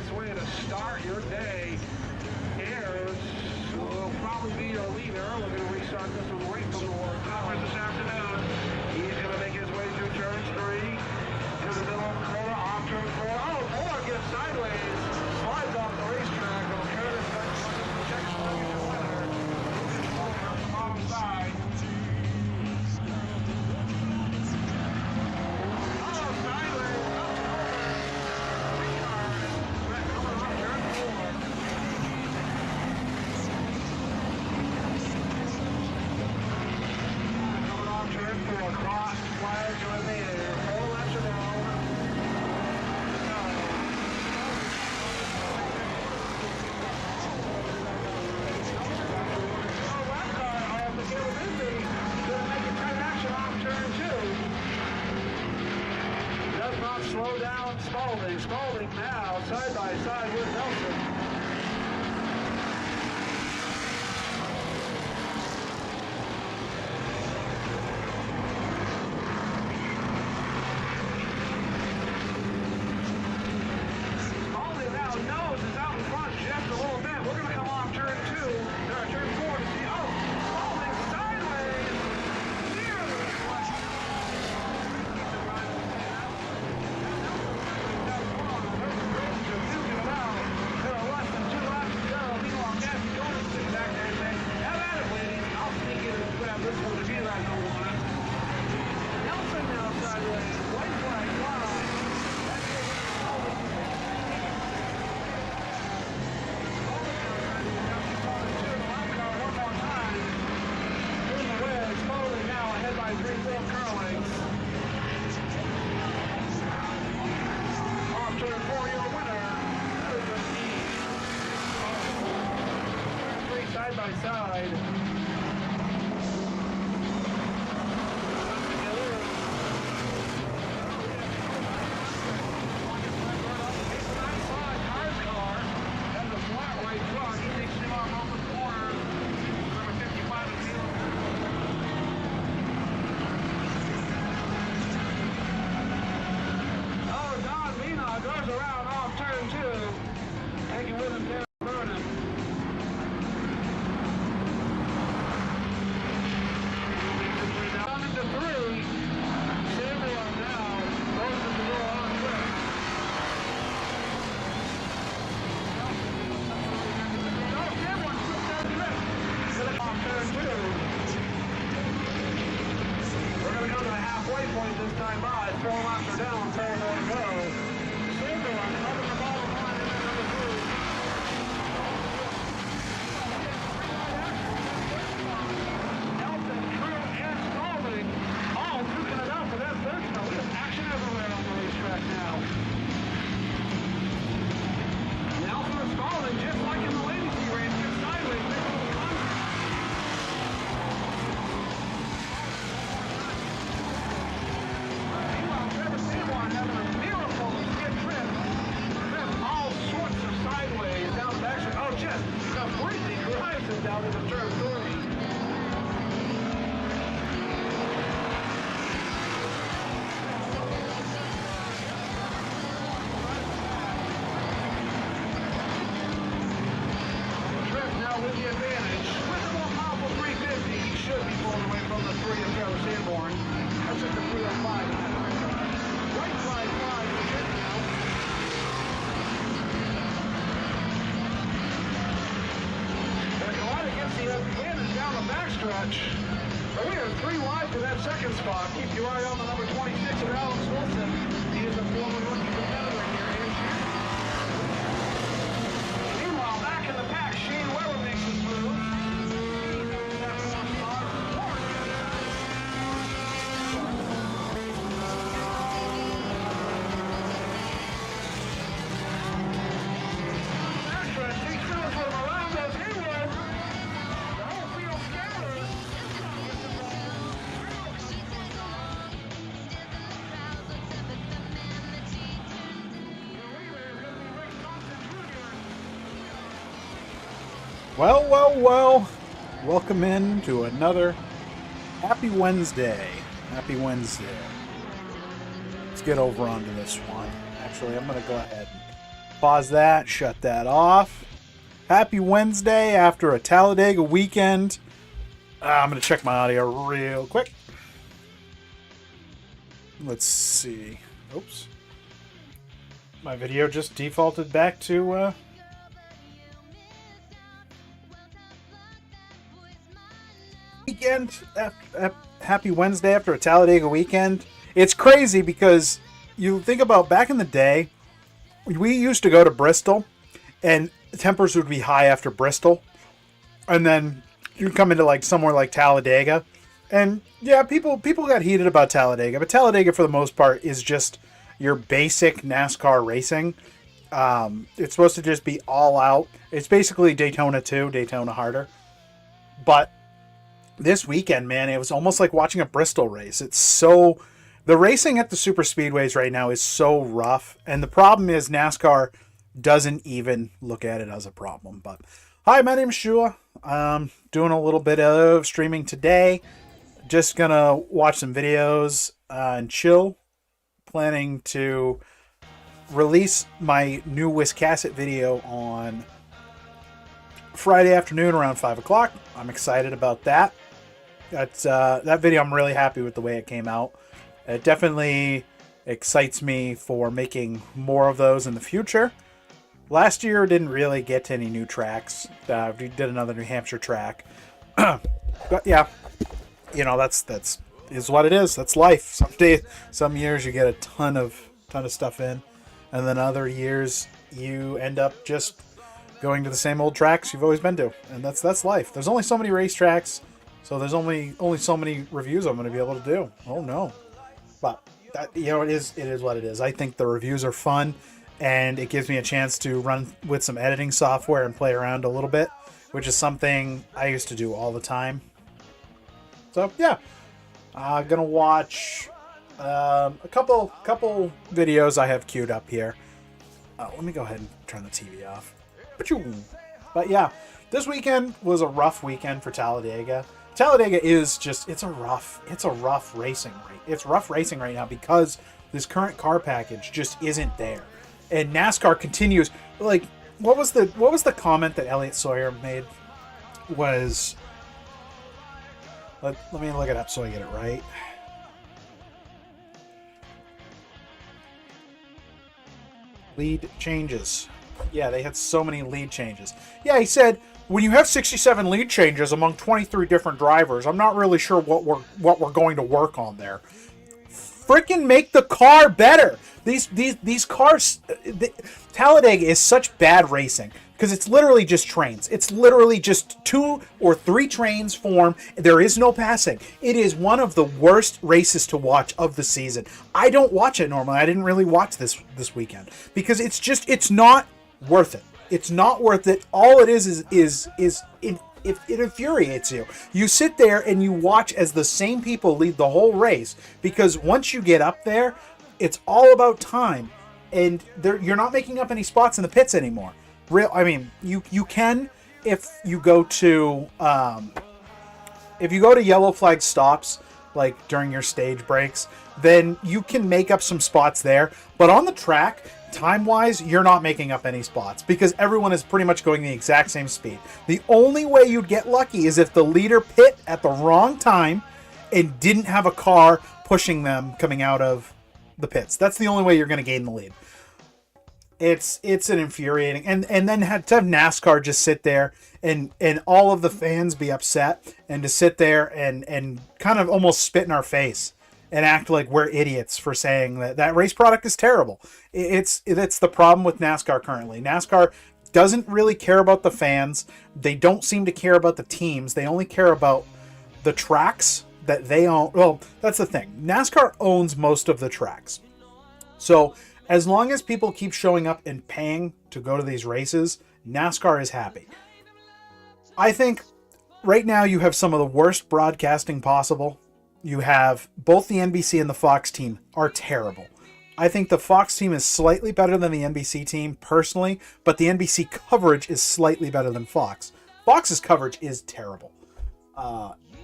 best way to start your day. Ayers will probably be your leader. We're going to restart this one right from the World Conference this afternoon. He's going to make his way through turn 3 to the middle of the corner, off turn 4. Oh, Moore gets sideways, slides off the racetrack. Well, Curtis checks the winner. He's on the bottom side. Slow down Spalding. Spalding now side by side with Nelson. Spalding now knows is out in front just a little bit. We're going to come on turn 2, turn 4 to see. Oh, Spalding sideways. Side by side. Goes around off turn 2, taking with him Derek Vernon. Down into 3, Samuel now goes to the door on quick. Oh, Samuel slipped down the trip. Off turn 2. We're going to go to the halfway point this time by. 4 laps are down, 4 more to go. Down into turn 3. Now with the advantage, with the more powerful 350, he should be pulling away from the 3 of Trevor Sanborn. That's just the 305. Right side flies for Tripp now. They're going against the advantage down the backstretch. But we are 3 wide to that second spot. Keep your eye on the number 26 of Alex Wilson. He is a former rookie competitor here. Meanwhile, back in the pack, Shane Weber makes his move. Well, welcome in to another Happy Wednesday. Happy Wednesday. Let's get over onto this one. Actually, I'm going to go ahead and Pause that, shut that off. Happy Wednesday after a Talladega weekend. I'm going to check my audio real quick. Let's see. Oops. My video just defaulted back to... weekend. Happy Wednesday after a Talladega weekend. It's crazy because you think about back in the day, we used to go to Bristol and tempers would be high after Bristol. And then you'd come into like somewhere like Talladega. And yeah, people got heated about Talladega. But Talladega, for the most part, is just your basic NASCAR racing. It's supposed to just be all out. It's basically Daytona 2, Daytona harder. But this weekend, man, it was almost like watching a Bristol race. It's so... The racing at the super speedways right now is so rough. And the problem is NASCAR doesn't even look at it as a problem. But hi, my name's Shua. I'm doing a little bit of streaming today. Just going to watch some videos and chill. Planning to release my new Wiscasset video on Friday afternoon around 5 o'clock. I'm excited about that. That video, I'm really happy with the way it came out. It definitely excites me for making more of those in the future. Last year didn't really get to any new tracks. We did another New Hampshire track. But yeah, you know, that's is what it is. That's life. Some years you get a ton of stuff in, and then other years you end up just going to the same old tracks you've always been to, and that's life. There's only so many racetracks, so there's only so many reviews I'm going to be able to do. Oh no. But that, you know, it is what it is. I think the reviews are fun, and it gives me a chance to run with some editing software and play around a little bit, which is something I used to do all the time. So yeah, gonna watch a couple videos I have queued up here. Let me go ahead and turn the TV off. But yeah, this weekend was a rough weekend for Talladega. Talladega is just, it's a rough racing rate. It's rough racing right now because this current car package just isn't there. And NASCAR continues, like, what was the comment that Elliott Sawyer made? Was, let me look it up so I get it right. Lead changes. Yeah, they had so many lead changes. Yeah, he said, when you have 67 lead changes among 23 different drivers, I'm not really sure what we're going to work on there. Freaking make the car better. These cars, Talladega is such bad racing because it's literally just trains. It's literally just 2 or 3 trains form. There is no passing. It is one of the worst races to watch of the season. I don't watch it normally. I didn't really watch this weekend because it's not worth it. It's not worth it. All it is it infuriates you. You sit there and you watch as the same people lead the whole race because once you get up there, it's all about time, and you're not making up any spots in the pits anymore. I mean, you can if you go to yellow flag stops, like during your stage breaks, then you can make up some spots there. But on the track, time-wise, you're not making up any spots because everyone is pretty much going the exact same speed. The only way you'd get lucky is if the leader pit at the wrong time and didn't have a car pushing them coming out of the pits. That's the only way you're going to gain the lead. It's an infuriating, and then to have NASCAR just sit there and all of the fans be upset and to sit there and kind of almost spit in our face and act like we're idiots for saying that race product is terrible. It's the problem with NASCAR currently. NASCAR doesn't really care about the fans. They don't seem to care about the teams. They only care about the tracks that they own. Well, that's the thing. NASCAR owns most of the tracks. So as long as people keep showing up and paying to go to these races, NASCAR is happy. I think right now you have some of the worst broadcasting possible. You have both the NBC and the Fox team are terrible. I think the Fox team is slightly better than the NBC team personally, but the NBC coverage is slightly better than Fox. Fox's coverage is terrible.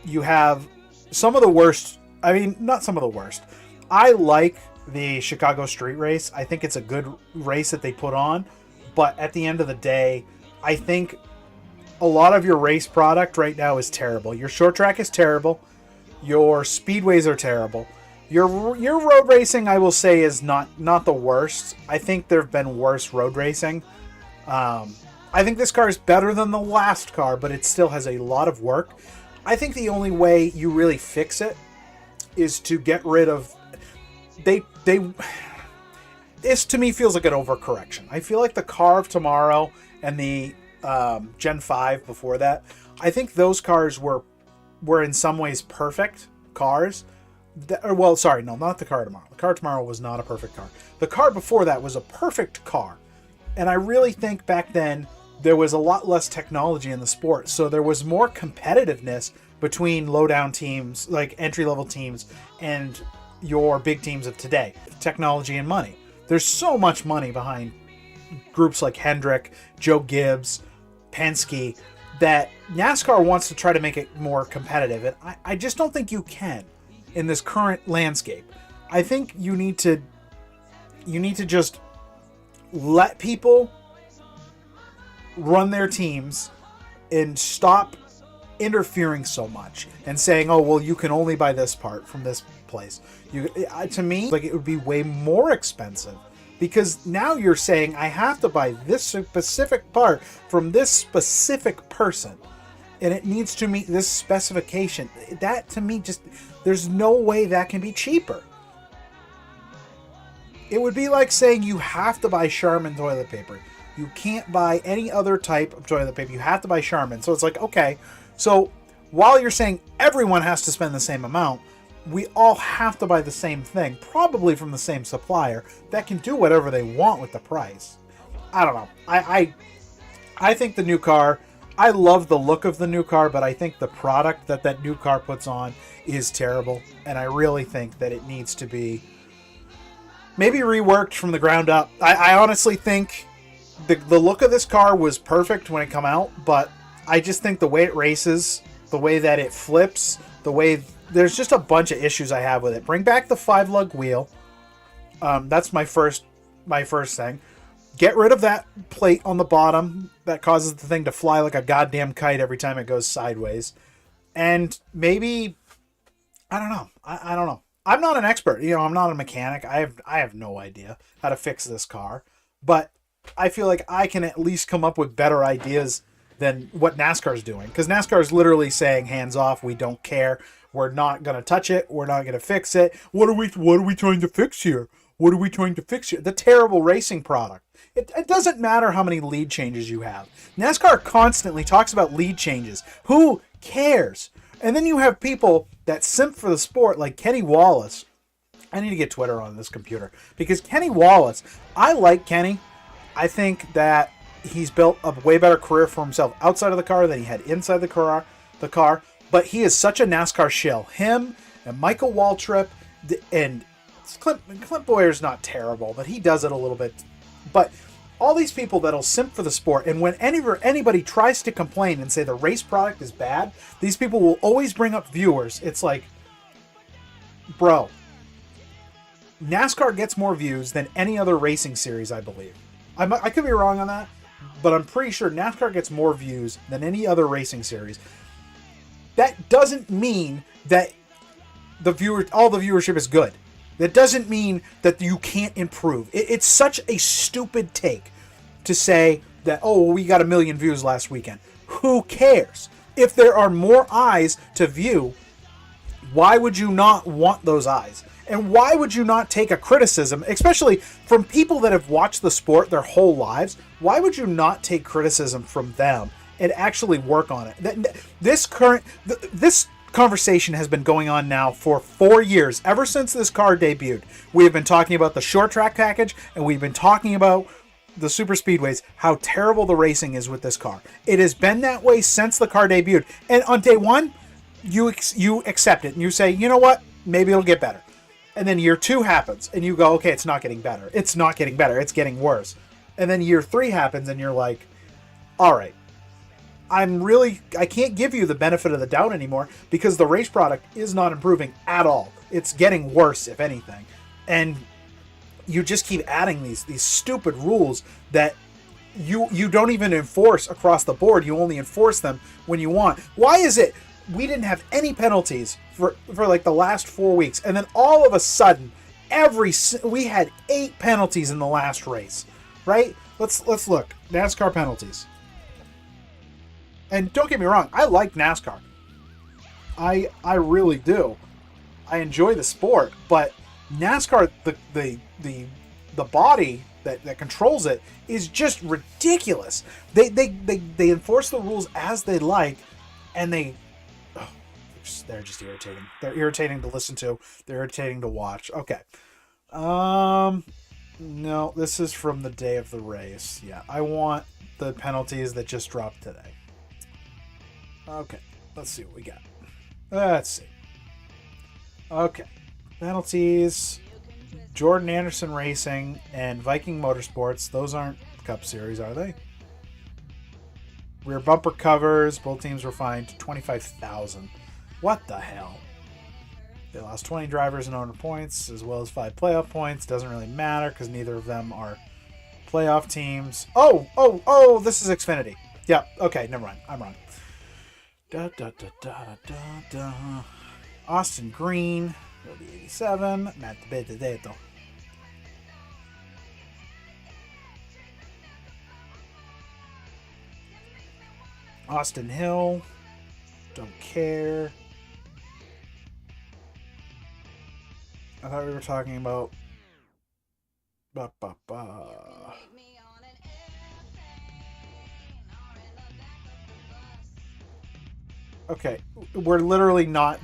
You have some of the worst, I mean, not some of the worst. I like the Chicago street race. I think it's a good race that they put on, But at the end of the day, I think a lot of your race product right now is terrible. Your short track is terrible. Your speedways are terrible. Your road racing, I will say, is not the worst. I think there have been worse road racing. I think this car is better than the last car, but it still has a lot of work. I think the only way you really fix it is to get rid of... This, to me, feels like an overcorrection. I feel like the car of tomorrow and the Gen 5 before that, I think those cars were in some ways perfect cars. Well, sorry, no, not the car tomorrow. The car tomorrow was not a perfect car. The car before that was a perfect car. And I really think back then there was a lot less technology in the sport. So there was more competitiveness between low-down teams, like entry-level teams, and your big teams of today. Technology and money. There's so much money behind groups like Hendrick, Joe Gibbs, Penske, that NASCAR wants to try to make it more competitive. And I just don't think you can in this current landscape. I think you need to just let people run their teams and stop interfering so much and saying, oh, well, you can only buy this part from this place. To me, like, it would be way more expensive, because now you're saying I have to buy this specific part from this specific person, and it needs to meet this specification. That, to me, just, there's no way that can be cheaper. It would be like saying you have to buy Charmin toilet paper. You can't buy any other type of toilet paper. You have to buy Charmin. So it's like, okay, so while you're saying everyone has to spend the same amount, we all have to buy the same thing, probably from the same supplier that can do whatever they want with the price. I don't know. I think the new car, I love the look of the new car, but I think the product that new car puts on is terrible. And I really think that it needs to be maybe reworked from the ground up. I honestly think the look of this car was perfect when it came out, but I just think the way it races, the way that it flips, there's just a bunch of issues I have with it. Bring back the 5-lug wheel. That's my first thing. Get rid of that plate on the bottom that causes the thing to fly like a goddamn kite every time it goes sideways. And maybe, I don't know. I don't know. I'm not an expert. I'm not a mechanic. I have no idea how to fix this car. But I feel like I can at least come up with better ideas than what NASCAR's doing. Because NASCAR is literally saying, hands off, we don't care. We're not going to touch it. We're not going to fix it. What are we trying to fix here? What are we trying to fix here? The terrible racing product. It doesn't matter how many lead changes you have. NASCAR constantly talks about lead changes. Who cares? And then you have people that simp for the sport, like Kenny Wallace. I need to get Twitter on this computer. Because Kenny Wallace, I like Kenny. I think that he's built a way better career for himself outside of the car than he had inside the car. But he is such a NASCAR shill. Him and Michael Waltrip and Clint Boyer's not terrible, but he does it a little bit. But all these people that'll simp for the sport, and when anybody tries to complain and say the race product is bad, these people will always bring up viewers. It's like, bro, NASCAR gets more views than any other racing series, I believe. I could be wrong on that, but I'm pretty sure NASCAR gets more views than any other racing series. That doesn't mean that all the viewership is good. That doesn't mean that you can't improve. It's such a stupid take to say that, oh, we got 1 million views last weekend. Who cares? If there are more eyes to view, why would you not want those eyes? And why would you not take a criticism, especially from people that have watched the sport their whole lives? Why would you not take criticism from them and actually work on it? This conversation has been going on now for 4 years, ever since this car debuted. We have been talking about the short track package, and we've been talking about the super speedways, how terrible the racing is with this car. It has been that way since the car debuted. And on day one, you accept it, and you say, you know what, maybe it'll get better. And then year 2 happens, and you go, okay, it's not getting better. It's not getting better. It's getting worse. And then year 3 happens, and you're like, all right, I can't give you the benefit of the doubt anymore, because the race product is not improving at all. It's getting worse, if anything. And you just keep adding these stupid rules that you don't even enforce across the board. You only enforce them when you want. Why is it we didn't have any penalties for like the last 4 weeks, and then all of a sudden we had 8 penalties in the last race, right? Let's look. NASCAR penalties. And don't get me wrong, I like NASCAR. I really do. I enjoy the sport, but NASCAR, the body that controls it is just ridiculous. They enforce the rules as they like, and they're just irritating. They're irritating to listen to. They're irritating to watch. Okay. No, this is from the day of the race. Yeah, I want the penalties that just dropped today. Okay, let's see what we got. Let's see. Okay, penalties. Jordan Anderson Racing and Viking Motorsports. Those aren't Cup Series, are they? Rear bumper covers. Both teams were fined $25,000. What the hell? They lost 20 drivers and owner points, as well as 5 playoff points. Doesn't really matter because neither of them are playoff teams. Oh! This is Xfinity. Yeah. Okay. Never mind. I'm wrong. Austin Green, 87. Matt Benedetto. Austin Hill. Don't care. I thought we were talking about. Okay, they're literally not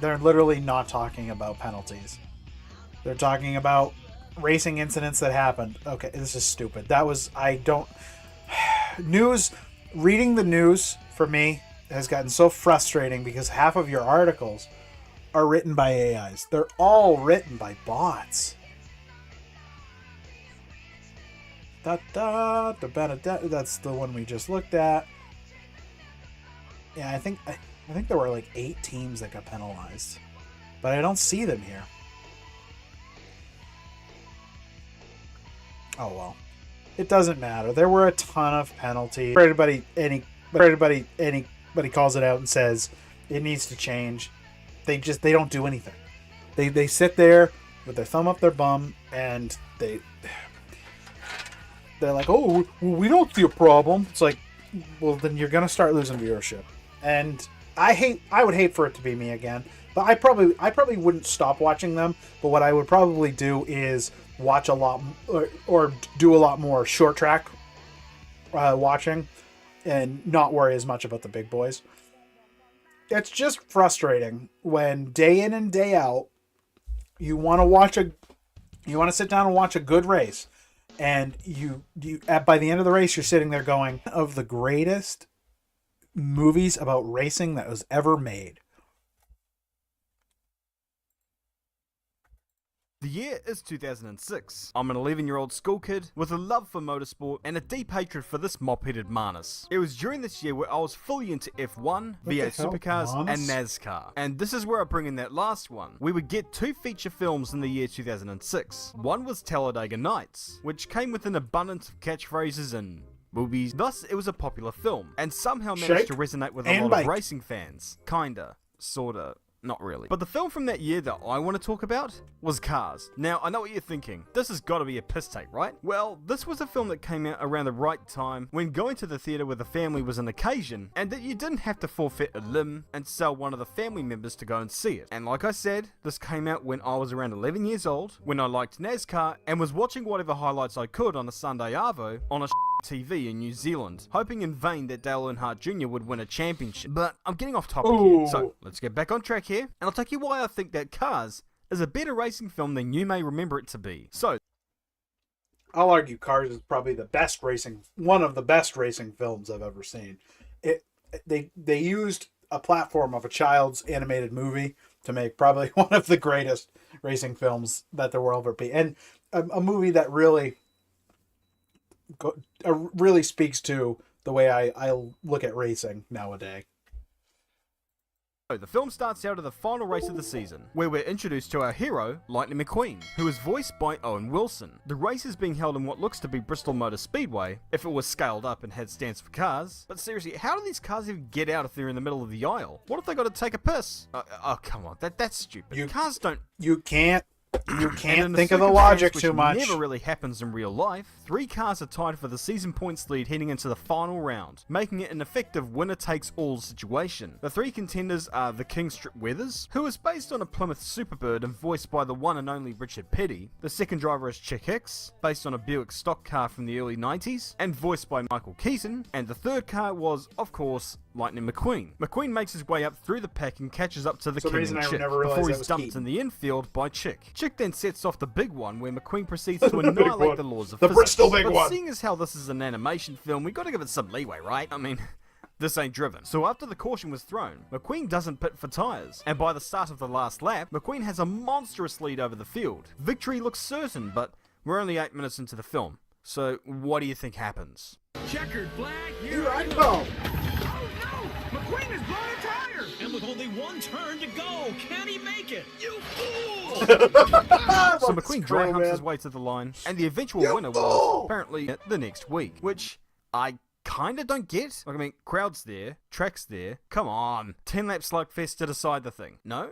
talking about penalties. They're talking about racing incidents that happened. Okay, this is stupid. Reading the news for me has gotten so frustrating because half of your articles are written by AIs. They're all written by bots. That's the one we just looked at. Yeah, I think there were like 8 teams that got penalized, but I don't see them here. Oh well, it doesn't matter. There were a ton of penalties. Anybody calls it out and says it needs to change, they don't do anything. They sit there with their thumb up their bum and they're like, oh, we don't see a problem. It's like, well, then you're gonna start losing viewership. And I would hate for it to be me again, but I probably wouldn't stop watching them. But what I would probably do is watch a lot or do a lot more short track watching, and not worry as much about the big boys. It's just frustrating when day in and day out you want to sit down and watch a good race, and you by the end of the race you're sitting there going, of the greatest movies about racing that was ever made. The year is 2006. I'm an 11-year-old school kid with a love for motorsport and a deep hatred for this mop-headed Manus. It was during this year where I was fully into F1, V8 supercars, and NASCAR. And this is where I bring in that last one. We would get 2 feature films in the year 2006. One was Talladega Nights, which came with an abundance of catchphrases and movies. Thus, it was a popular film, and somehow managed to resonate with a lot of racing fans. Kinda. Sorta. Not really. But the film from that year that I want to talk about was Cars. Now, I know what you're thinking. This has got to be a piss take, right? Well, this was a film that came out around the right time when going to the theater with a family was an occasion, and that you didn't have to forfeit a limb and sell one of the family members to go and see it. And like I said, this came out when I was around 11 years old, when I liked NASCAR, and was watching whatever highlights I could on a Sunday Arvo on a TV in New Zealand, hoping in vain that Dale Earnhardt Jr. would win a championship. But I'm getting off topic here, so let's get back on track here, and I'll tell you why I think that Cars is a better racing film than you may remember it to be. So, I'll argue Cars is probably one of the best racing films I've ever seen. They used a platform of a child's animated movie to make probably one of the greatest racing films that there will ever be, and a movie that really speaks to the way I look at racing nowadays. So the film starts out at the final race of the season, where we're introduced to our hero, Lightning McQueen, who is voiced by Owen Wilson. The race is being held in what looks to be Bristol Motor Speedway, if it was scaled up and had stands for cars. But seriously, how do these cars even get out if they're in the middle of the aisle? What if they got to take a piss? Oh, come on, that's stupid. Cars don't... You can't think of the logic too much. Never really happens in real life. 3 cars are tied for the season points lead heading into the final round, making it an effective winner-takes-all situation. The 3 contenders are the King Strip Weathers, who is based on a Plymouth Superbird and voiced by the one and only Richard Petty. The second driver is Chick Hicks, based on a Buick stock car from the early 90s, and voiced by Michael Keaton. And the third car was, of course, Lightning McQueen. McQueen makes his way up through the pack and catches up to the King and Chick before he's dumped in the infield by Chick. Chick then sets off the big one, where McQueen proceeds to annihilate the laws of physics. Bristol big but one. Seeing as how this is an animation film, we gotta give it some leeway, right? I mean... This ain't driven. So after the caution was thrown, McQueen doesn't pit for tyres, and by the start of the last lap, McQueen has a monstrous lead over the field. Victory looks certain, but we're only 8 minutes into the film. So what do you think happens? Checkered flag, Here I go. Oh no! McQueen has blown a tire! And with only 1 turn to go, can he make it? You fool! So McQueen dry humps his way to the line, and the eventual winner was apparently the next week, which I kinda don't get. Like, I mean, crowd's there, track's there, come on. 10-lap slugfest to decide the thing. No?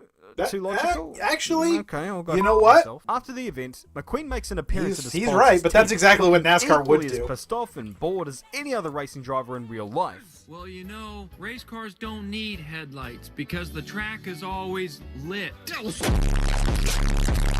Too logical? Actually, okay, I'll go. You know what? Myself. After the event, McQueen makes an appearance at the He's right, but that's exactly what NASCAR would as do. Pissed off and bored as any other racing driver in real life. Well, you know, race cars don't need headlights because the track is always lit.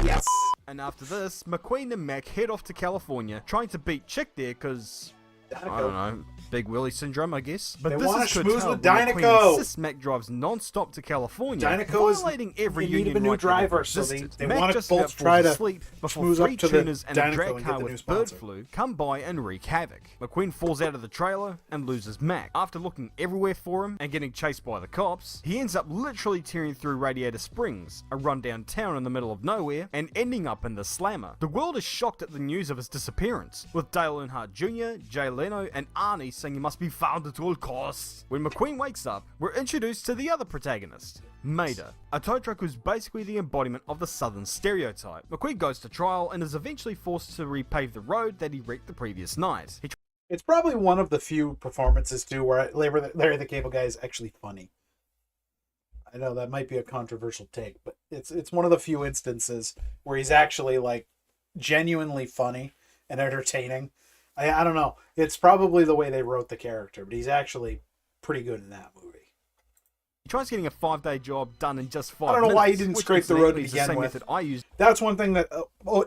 Yes. And after this, McQueen and Mac head off to California, trying to beat Chick there because... I don't know, Big Willie syndrome, I guess. But they this want is to good schmooze with McQueen Dynaco. insists Mac drives non-stop to California, Dynaco is violating every in need union of a new right that driver, ever so existed. they Mac want to just both about try falls to asleep before schmooze 3 up to the tuners and a Dynaco drag and car get the new with bird sponsor. flu come by and wreak havoc. McQueen falls out of the trailer and loses Mac. After looking everywhere for him and getting chased by the cops, he ends up literally tearing through Radiator Springs, a rundown town in the middle of nowhere, and ending up in the Slammer. The world is shocked at the news of his disappearance, with Dale Earnhardt Jr., Jay Leno, and Arnie saying he must be found at all costs. When McQueen wakes up, we're introduced to the other protagonist, Maida, a tow truck who's basically the embodiment of the Southern stereotype. McQueen goes to trial and is eventually forced to repave the road that he wrecked the previous night. It's probably one of the few performances, too, where Larry the Cable Guy is actually funny. I know that might be a controversial take, but it's one of the few instances where he's actually, like, genuinely funny and entertaining. I don't know. It's probably the way they wrote the character, but he's actually pretty good in that movie. He tries getting a 5-day job done in just 5 minutes. I don't know why he didn't scrape the road to begin the same with. method I used. That's one thing that,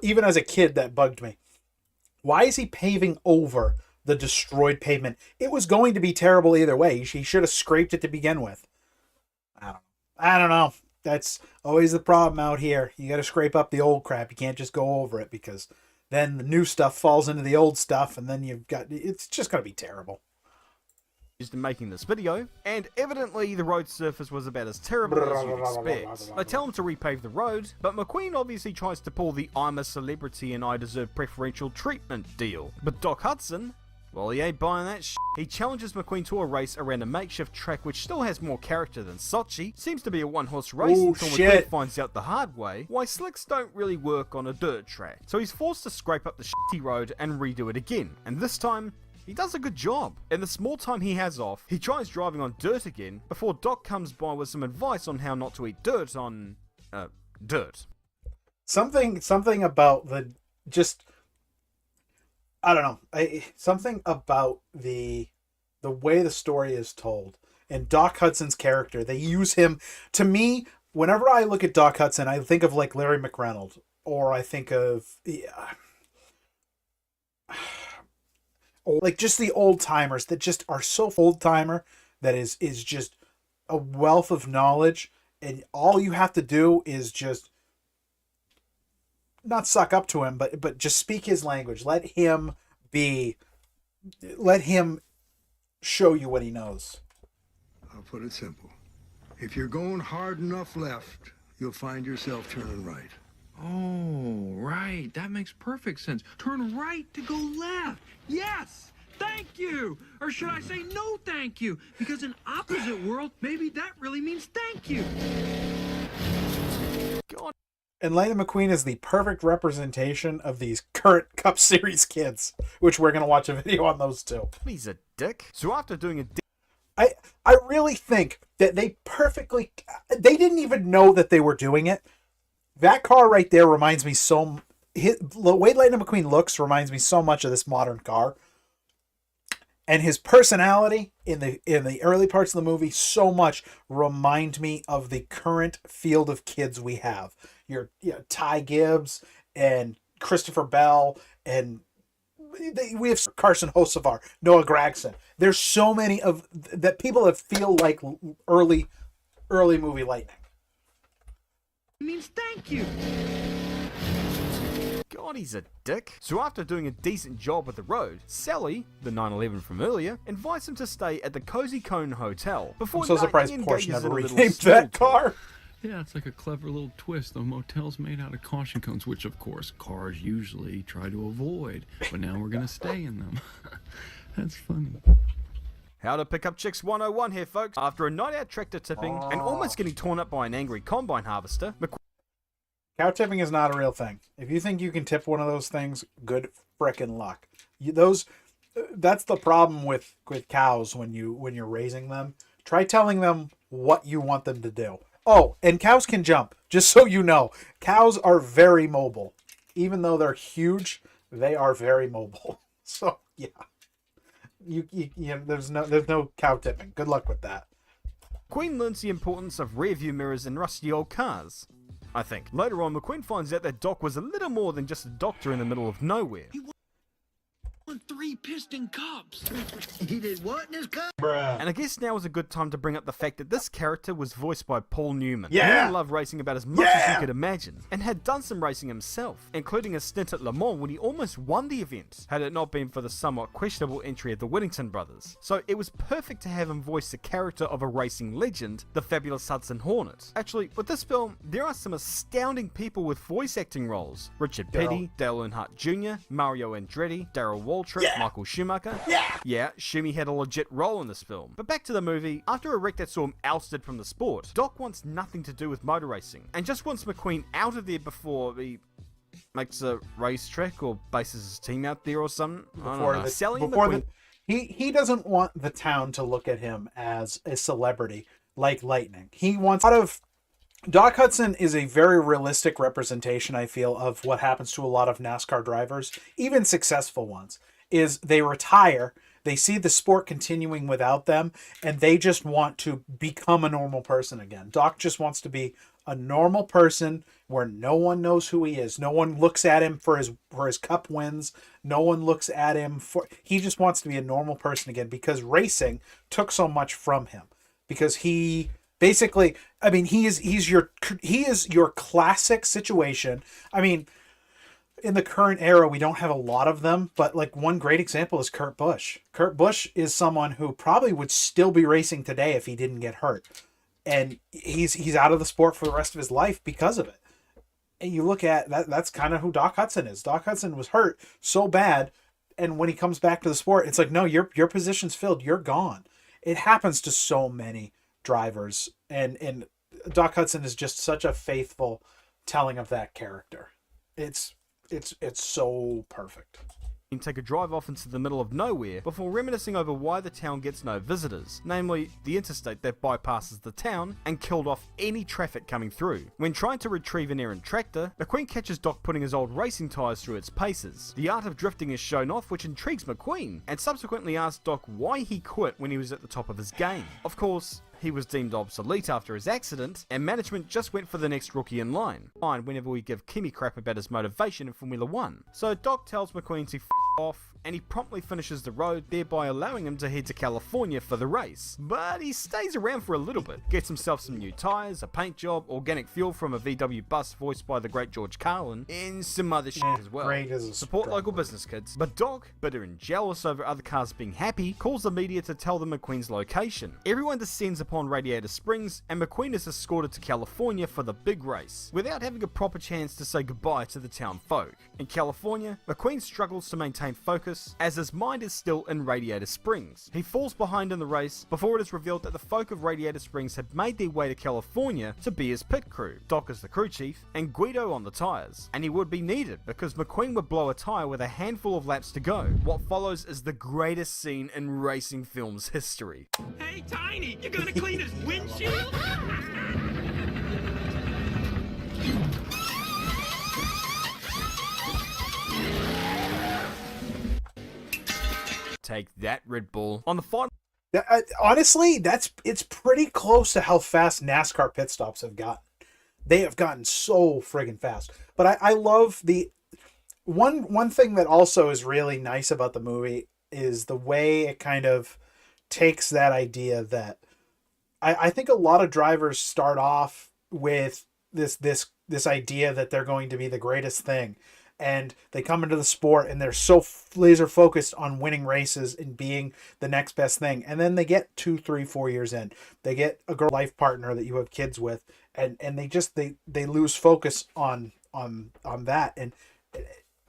even as a kid, that bugged me. Why is he paving over the destroyed pavement? It was going to be terrible either way. He should have scraped it to begin with. I don't know. That's always the problem out here. You got to scrape up the old crap. You can't just go over it because then the new stuff falls into the old stuff, and then it's just going to be terrible. Used in making this video, and evidently the road surface was about as terrible as you'd expect. I tell him to repave the road, but McQueen obviously tries to pull the I'm a celebrity and I deserve preferential treatment deal. But Doc Hudson, well, he ain't buying that shit. He challenges McQueen to a race around a makeshift track which still has more character than Sochi. Seems to be a one-horse race until McQueen finds out the hard way why slicks don't really work on a dirt track. So he's forced to scrape up the shitty road and redo it again. And this time, he does a good job. In the small time he has off, he tries driving on dirt again before Doc comes by with some advice on how not to eat dirt on... dirt. Something about the... just... I don't know. Something about the way the story is told and Doc Hudson's character. They use him. To me, whenever I look at Doc Hudson, I think of like Larry McReynolds, or I think of like just the old timers that just are so old timer that is just a wealth of knowledge, and all you have to do is just not suck up to him, but just speak his language. Let him show you what he knows. I'll put it simple. If you're going hard enough left, you'll find yourself turning right. Oh, right. That makes perfect sense. Turn right to go left. Yes! Thank thank you. Or should I say no thank you? Because in opposite world, maybe that really means thank you. God. And Lightning McQueen is the perfect representation of these current Cup Series kids, which we're going to watch a video on those too. He's a dick. So after doing a I really think that they didn't even know that they were doing it. That car right there reminds me the way Lightning McQueen looks reminds me so much of this modern car. And his personality in the early parts of the movie so much remind me of the current field of kids we have. Your Ty Gibbs and Christopher Bell, and we have Carson Hocevar, Noah Gragson. There's so many of that people that feel like early movie Lightning. It means thank you. God, he's a dick. So after doing a decent job with the road, Sally, the 911 from earlier, invites him to stay at the Cozy Cone Hotel. Before I'm so surprised Lightning Porsche engages never in a little renamed small that talk. car. Yeah, it's like a clever little twist. The motel's made out of caution cones, which, of course, cars usually try to avoid. But now we're going to stay in them. That's funny. How to pick up chicks 101 here, folks. After a night out tractor tipping and almost getting torn up by an angry combine harvester, Cow tipping is not a real thing. If you think you can tip one of those things, good frickin' luck. That's the problem with cows when you're raising them. Try telling them what you want them to do. Oh, and cows can jump. Just so you know, cows are very mobile. Even though they're huge, they are very mobile. So yeah, you there's no cow tipping. Good luck with that. McQueen learns the importance of rear view mirrors in rusty old cars. I think. Later on, McQueen finds out that Doc was a little more than just a doctor in the middle of nowhere. He won 3 piston cups. He did what in his cup? And I guess now is a good time to bring up the fact that this character was voiced by Paul Newman. Yeah! Who loved racing about as much as you could imagine, and had done some racing himself, including a stint at Le Mans when he almost won the event, had it not been for the somewhat questionable entry of the Whittington brothers. So it was perfect to have him voice the character of a racing legend, the fabulous Hudson Hornet. Actually, with this film, there are some astounding people with voice acting roles. Richard Petty, Dale Earnhardt Jr., Mario Andretti, Darrell Waltrip, Michael Schumacher. Yeah, Shumi had a legit role in this film. But back to the movie, after a wreck that saw him ousted from the sport, Doc wants nothing to do with motor racing, and just wants McQueen out of there before he makes a racetrack or bases his team out there or something. He doesn't want the town to look at him as a celebrity like Lightning. He wants Doc Hudson is a very realistic representation, I feel, of what happens to a lot of NASCAR drivers, even successful ones, is they retire, they see the sport continuing without them, and they just want to become a normal person again. Doc just wants to be a normal person where no one knows who he is. No one looks at him for his cup wins. No one looks at him he just wants to be a normal person again because racing took so much from him. Because he basically, I mean, he is your classic situation. I mean, in the current era, we don't have a lot of them, but like one great example is Kurt Busch. Kurt Busch is someone who probably would still be racing today if he didn't get hurt. And he's out of the sport for the rest of his life because of it. And you look at that's kind of who Doc Hudson is. Doc Hudson was hurt so bad, and when he comes back to the sport, it's like, no, your position's filled, you're gone. It happens to so many drivers, and Doc Hudson is just such a faithful telling of that character. It's so perfect. Take a drive off into the middle of nowhere before reminiscing over why the town gets no visitors, namely the interstate that bypasses the town and killed off any traffic coming through. When trying to retrieve an errant tractor, McQueen catches Doc putting his old racing tyres through its paces. The art of drifting is shown off, which intrigues McQueen, and subsequently asks Doc why he quit when he was at the top of his game. Of course, he was deemed obsolete after his accident, and management just went for the next rookie in line. Fine, whenever we give Kimmy crap about his motivation in Formula 1. So Doc tells McQueen to off, and he promptly finishes the road, thereby allowing him to head to California for the race. But he stays around for a little bit, gets himself some new tyres, a paint job, organic fuel from a VW bus voiced by the great George Carlin, and some other shit as well. Support local business, kids. But Doc, bitter and jealous over other cars being happy, calls the media to tell them McQueen's location. Everyone descends upon Radiator Springs, and McQueen is escorted to California for the big race, without having a proper chance to say goodbye to the town folk. In California, McQueen struggles to maintain focus focus as his mind is still in Radiator Springs. He falls behind in the race before it is revealed that the folk of Radiator Springs had made their way to California to be his pit crew, Doc as the crew chief, and Guido on the tyres. And he would be needed because McQueen would blow a tyre with a handful of laps to go. What follows is the greatest scene in racing film's history. Hey, Tiny, you gonna clean his windshield? Take that, Red Bull. On the final Honestly, it's pretty close to how fast NASCAR pit stops have gotten. They have gotten so friggin' fast. But I love the one thing that also is really nice about the movie is the way it kind of takes that idea that I think a lot of drivers start off with this idea that they're going to be the greatest thing. And they come into the sport and they're so laser focused on winning races and being the next best thing. And then they get 2, 3, 4 years in. They get a girl life partner that you have kids with, and they lose focus on that. And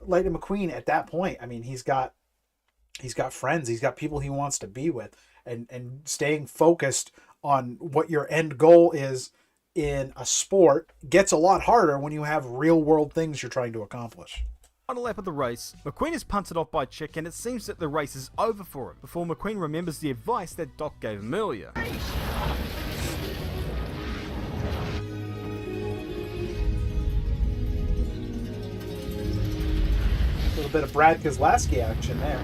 Lightning McQueen at that point, I mean, he's got friends, he's got people he wants to be with, and staying focused on what your end goal is in a sport gets a lot harder when you have real world things you're trying to accomplish. final lap of the race, McQueen is punted off by Chick and it seems that the race is over for him before McQueen remembers the advice that Doc gave him earlier. A little bit of Brad Keselowski action there.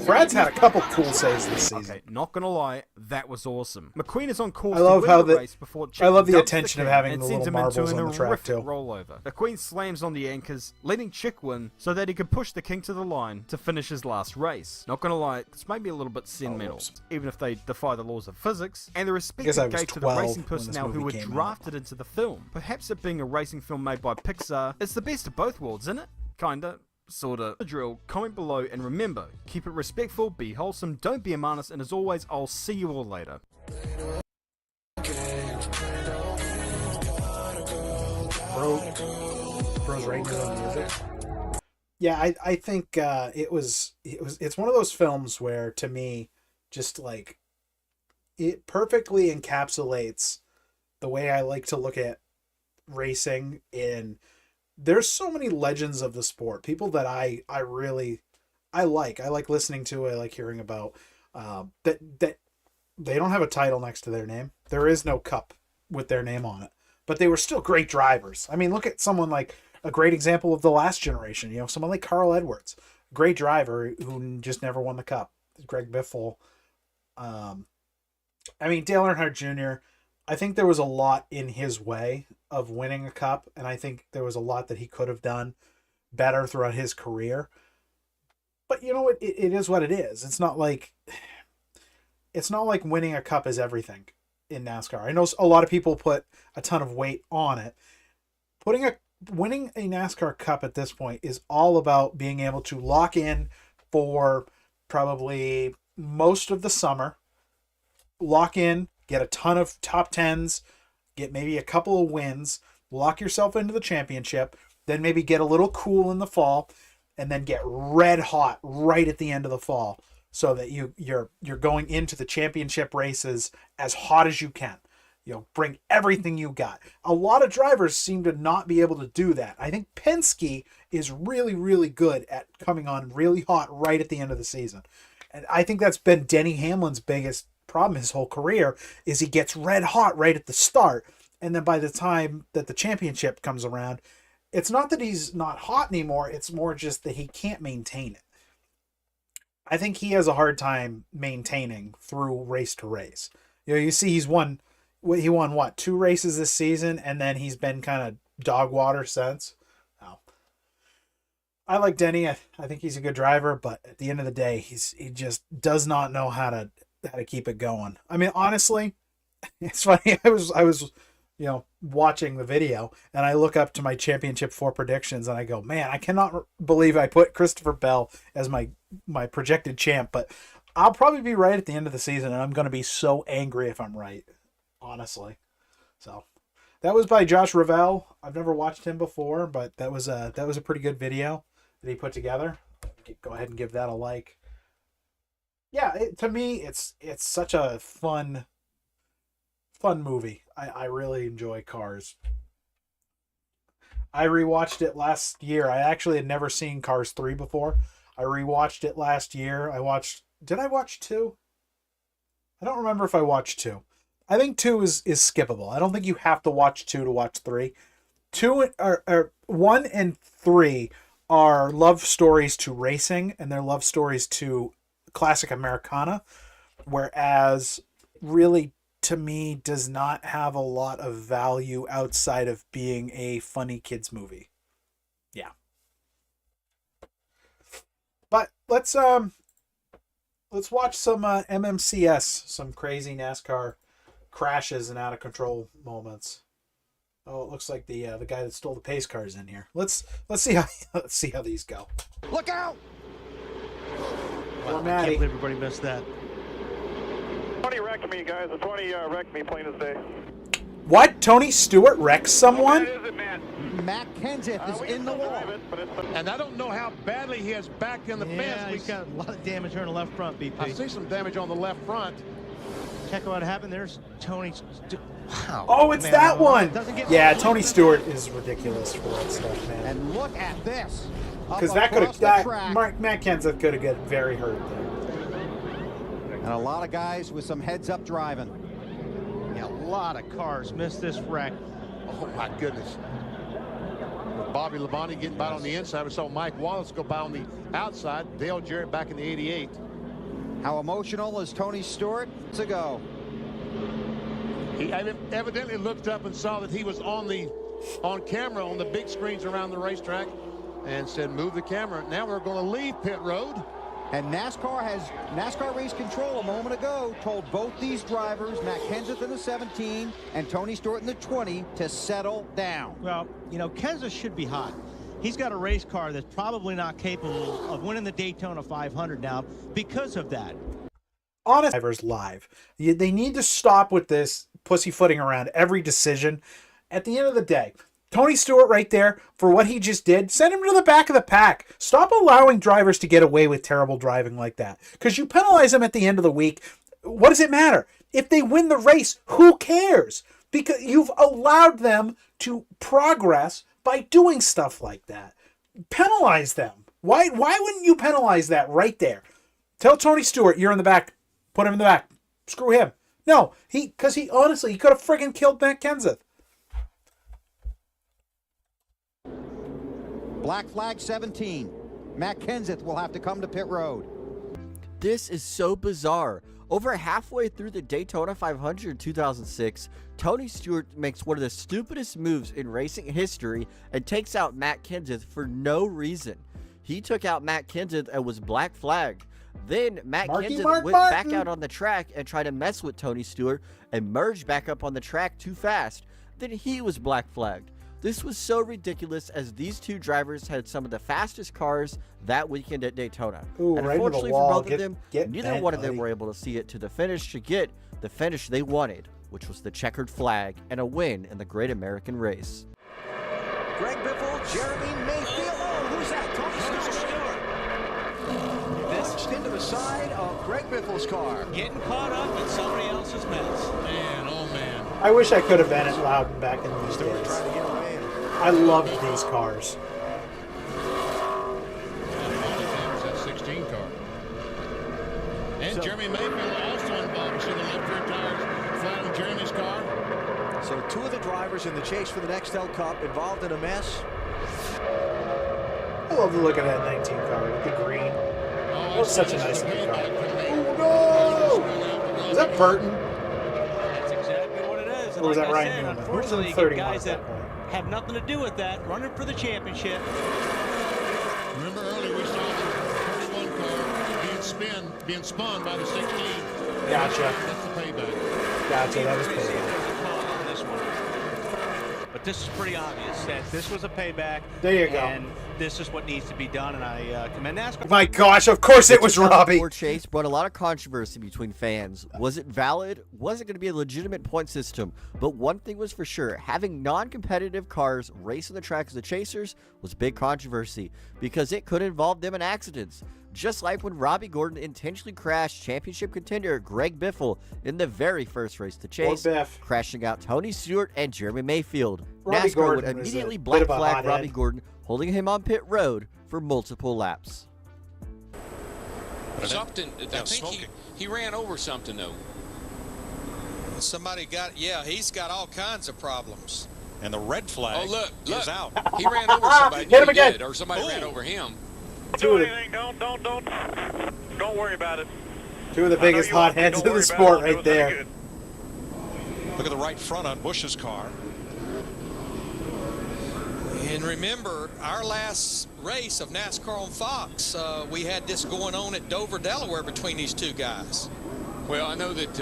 Brad's had a couple cool saves this season. Okay, not gonna lie, that was awesome. McQueen is on course I love to win how the race before Chick I love the dumps attention of king having and the sends little him into marbles an on the track horrific too. rollover. McQueen slams on the anchors, letting Chick win so that he could push the king to the line to finish his last race. Not gonna lie, it's maybe a little bit sentimental, even if they defy the laws of physics, and the respect I it was gave to the 12 racing when this personnel who movie were came drafted into the film. Perhaps it being a racing film made by Pixar, it's the best of both worlds, isn't it? Kinda. Sorta. The drill, comment below, and remember, keep it respectful, be wholesome, don't be a menace, and as always, I'll see you all later. Bro's right here on music. Yeah, I think it's one of those films where, to me, just like it perfectly encapsulates the way I like to look at racing. In there's so many legends of the sport, people that I like listening to, I like hearing about, that they don't have a title next to their name. There is no cup with their name on it, but they were still great drivers. I mean, look at someone like a great example of the last generation, someone like Carl Edwards, great driver who just never won the cup. Greg Biffle. I mean, Dale Earnhardt Jr., I think there was a lot in his way of winning a cup, and I think there was a lot that he could have done better throughout his career. But you know what? It is what it is. It's not like winning a cup is everything in NASCAR. I know a lot of people put a ton of weight on it. Winning a NASCAR cup at this point is all about being able to lock in for probably most of the summer, lock in, get a ton of top tens, get maybe a couple of wins, lock yourself into the championship, then maybe get a little cool in the fall, and then get red hot right at the end of the fall, so that you're going into the championship races as hot as you can. Bring everything you got. A lot of drivers seem to not be able to do that. I think Penske is really, really good at coming on really hot right at the end of the season. And I think that's been Denny Hamlin's biggest problem his whole career, is he gets red hot right at the start. And then by the time that the championship comes around, it's not that he's not hot anymore. It's more just that he can't maintain it. I think he has a hard time maintaining through race to race. You see he won what, 2 races this season, and then he's been kind of dog water since. I like Denny. I think he's a good driver, but at the end of the day, he just does not know how to keep it going. I mean, honestly, it's funny. I was watching the video, and I look up to my championship 4 predictions, and I go, man, I cannot believe I put Christopher Bell as my projected champ, but I'll probably be right at the end of the season, and I'm going to be so angry if I'm right, honestly. So that was by Josh Ravel. I've never watched him before, but that was a pretty good video that he put together. go ahead and give that a like. Yeah, to me, it's such a fun movie. I really enjoy Cars. I rewatched it last year. I actually had never seen Cars 3 before. I rewatched it last year. Did I watch 2? I don't remember if I watched 2. I think 2 is skippable. I don't think you have to watch 2 to watch 3. 1 and 3 are love stories to racing, and they're love stories to classic Americana, whereas really, to me, does not have a lot of value outside of being a funny kids movie. Yeah. But let's watch some MMCS, some crazy NASCAR crashes and out of control moments. Oh, it looks like the guy that stole the pace cars in here. Let's see how these go. Look out! Wow, I can't believe everybody missed that. 20 wrecked me, guys. The 20 wrecked me plain as day. What? Tony Stewart wrecked someone? What is it, Matt? Matt Kenseth is in the wall. And I don't know how badly he has backed in the fence. He's got a lot of damage on the left front, BP. I see some damage on the left front. Check what happened. There's Tony. Wow. Oh, it's Man, that one. Yeah, much. Tony Stewart is ridiculous for that stuff, man. And look at this. Because that could have, Matt Kenseth could have gotten very hurt there. And a lot of guys with some heads-up driving. Yeah, a lot of cars missed this wreck. Oh, my goodness. With Bobby Labonte getting by on the inside. We saw Mike Wallace go by on the outside. Dale Jarrett back in the 88. How emotional is Tony Stewart to go? He evidently looked up and saw that he was on camera on the big screens around the racetrack and said, move the camera. Now we're going to leave pit road. And NASCAR Race Control a moment ago told both these drivers, Matt Kenseth in the 17 and Tony Stewart in the 20, to settle down. Well, you know, Kenseth should be hot. He's got a race car that's probably not capable of winning the Daytona 500 now because of that. Honest drivers live. They need to stop with this pussyfooting around every decision. At the end of the day, Tony Stewart right there, for what he just did, send him to the back of the pack. Stop allowing drivers to get away with terrible driving like that. Because you penalize them at the end of the week. What does it matter? If they win the race, who cares? Because you've allowed them to progress by doing stuff like that. Penalize them. Why wouldn't you penalize that right there? Tell Tony Stewart, you're in the back. Put him in the back. Screw him. No, because he honestly, he could have friggin' killed Matt Kenseth. Black flag 17. Matt Kenseth will have to come to pit road. This is so bizarre. Over halfway through the Daytona 500 in 2006, Tony Stewart makes one of the stupidest moves in racing history and takes out Matt Kenseth for no reason. He took out Matt Kenseth and was black flagged. Then Matt Kenseth went back out on the track and tried to mess with Tony Stewart and merged back up on the track too fast. Then he was black flagged. This was so ridiculous as these two drivers had some of the fastest cars that weekend at Daytona. Ooh, and right unfortunately the wall. for both of them, neither one of them were able to see it to the finish to get the finish they wanted, which was the checkered flag and a win in the Great American Race. Greg Biffle, Jeremy Mayfield. Oh, who's that? Tony Stewart. This into the side of Greg Biffle's car. Getting caught up in somebody else's mess. Man, oh man. I wish I could have been at Loudon back in these days. I loved these cars. That 16 car. And Jeremy Mayfield also involved. You see the left rear tires flat on Jeremy's car. So two of the drivers in the chase for the Nextel Cup involved in a mess. I love the look of that 19 car with the green. That was such a nice looking car. Oh no! Is that Burton? That's exactly what it is. Or was that Ryan Newman? Unfortunately, Who was in 31 guys at that that point? have nothing to do with that, running for the championship. Remember earlier we saw the 31 car being spun by the 16. Gotcha. That's the payback. Gotcha, that was payback. But look, this is pretty obvious that this was a payback. There you go. And this is what needs to be done, and I commend NASCAR. My gosh, of course it was Robbie. The chase brought a lot of controversy between fans. Was it valid? Was it going to be a legitimate point system? But one thing was for sure, having non-competitive cars racing the track as the chasers was big controversy because it could involve them in accidents. Just like when Robbie Gordon intentionally crashed championship contender Greg Biffle in the very first race to chase, crashing out Tony Stewart and Jeremy Mayfield. Robbie NASCAR Gordon would was immediately a bit black of a flag hothead. Robbie Gordon, holding him on pit road for multiple laps. Something, I think he ran over something, though. Somebody got, yeah, he's got all kinds of problems. And the red flag is out. He ran over somebody. Hit him again. Or somebody ran over him. Do anything. Don't worry about it. Two of the biggest hotheads of the sport right there. Look at the right front on Bush's car. And remember, our last race of NASCAR on Fox, we had this going on at Dover, Delaware between these two guys. Well, I know that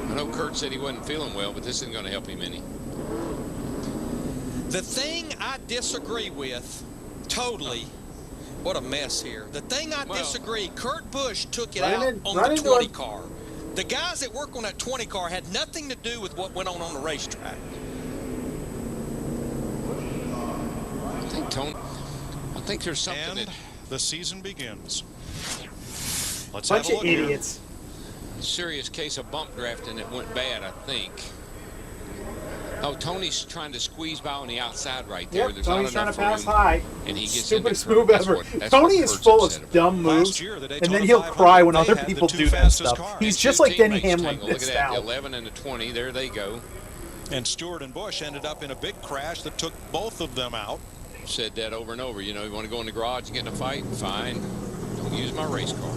I know Kurt said he wasn't feeling well, but this isn't going to help him any. The thing I disagree with, totally, what a mess here. The thing I disagree, Kurt Busch took it out on the 20 car. The guys that work on that 20 car had nothing to do with what went on the racetrack. I think there's something and the season begins. Let's Bunch have a of look idiots. Serious case of bump drafting that went bad, I think. Oh, Tony's trying to squeeze by on the outside right there. Yep, There's Tony's not trying to enough pass room, high. and he gets Stupidest into move ever. Tony is full of dumb moves, and then he'll cry when other people do that stuff. He's just like Denny Hamlin. Look at that, the 11 and the 20. There they go. And Stewart and Busch ended up in a big crash that took both of them out. Said that over and over. You know, you want to go in the garage and get in a fight? Fine. Don't use my race car.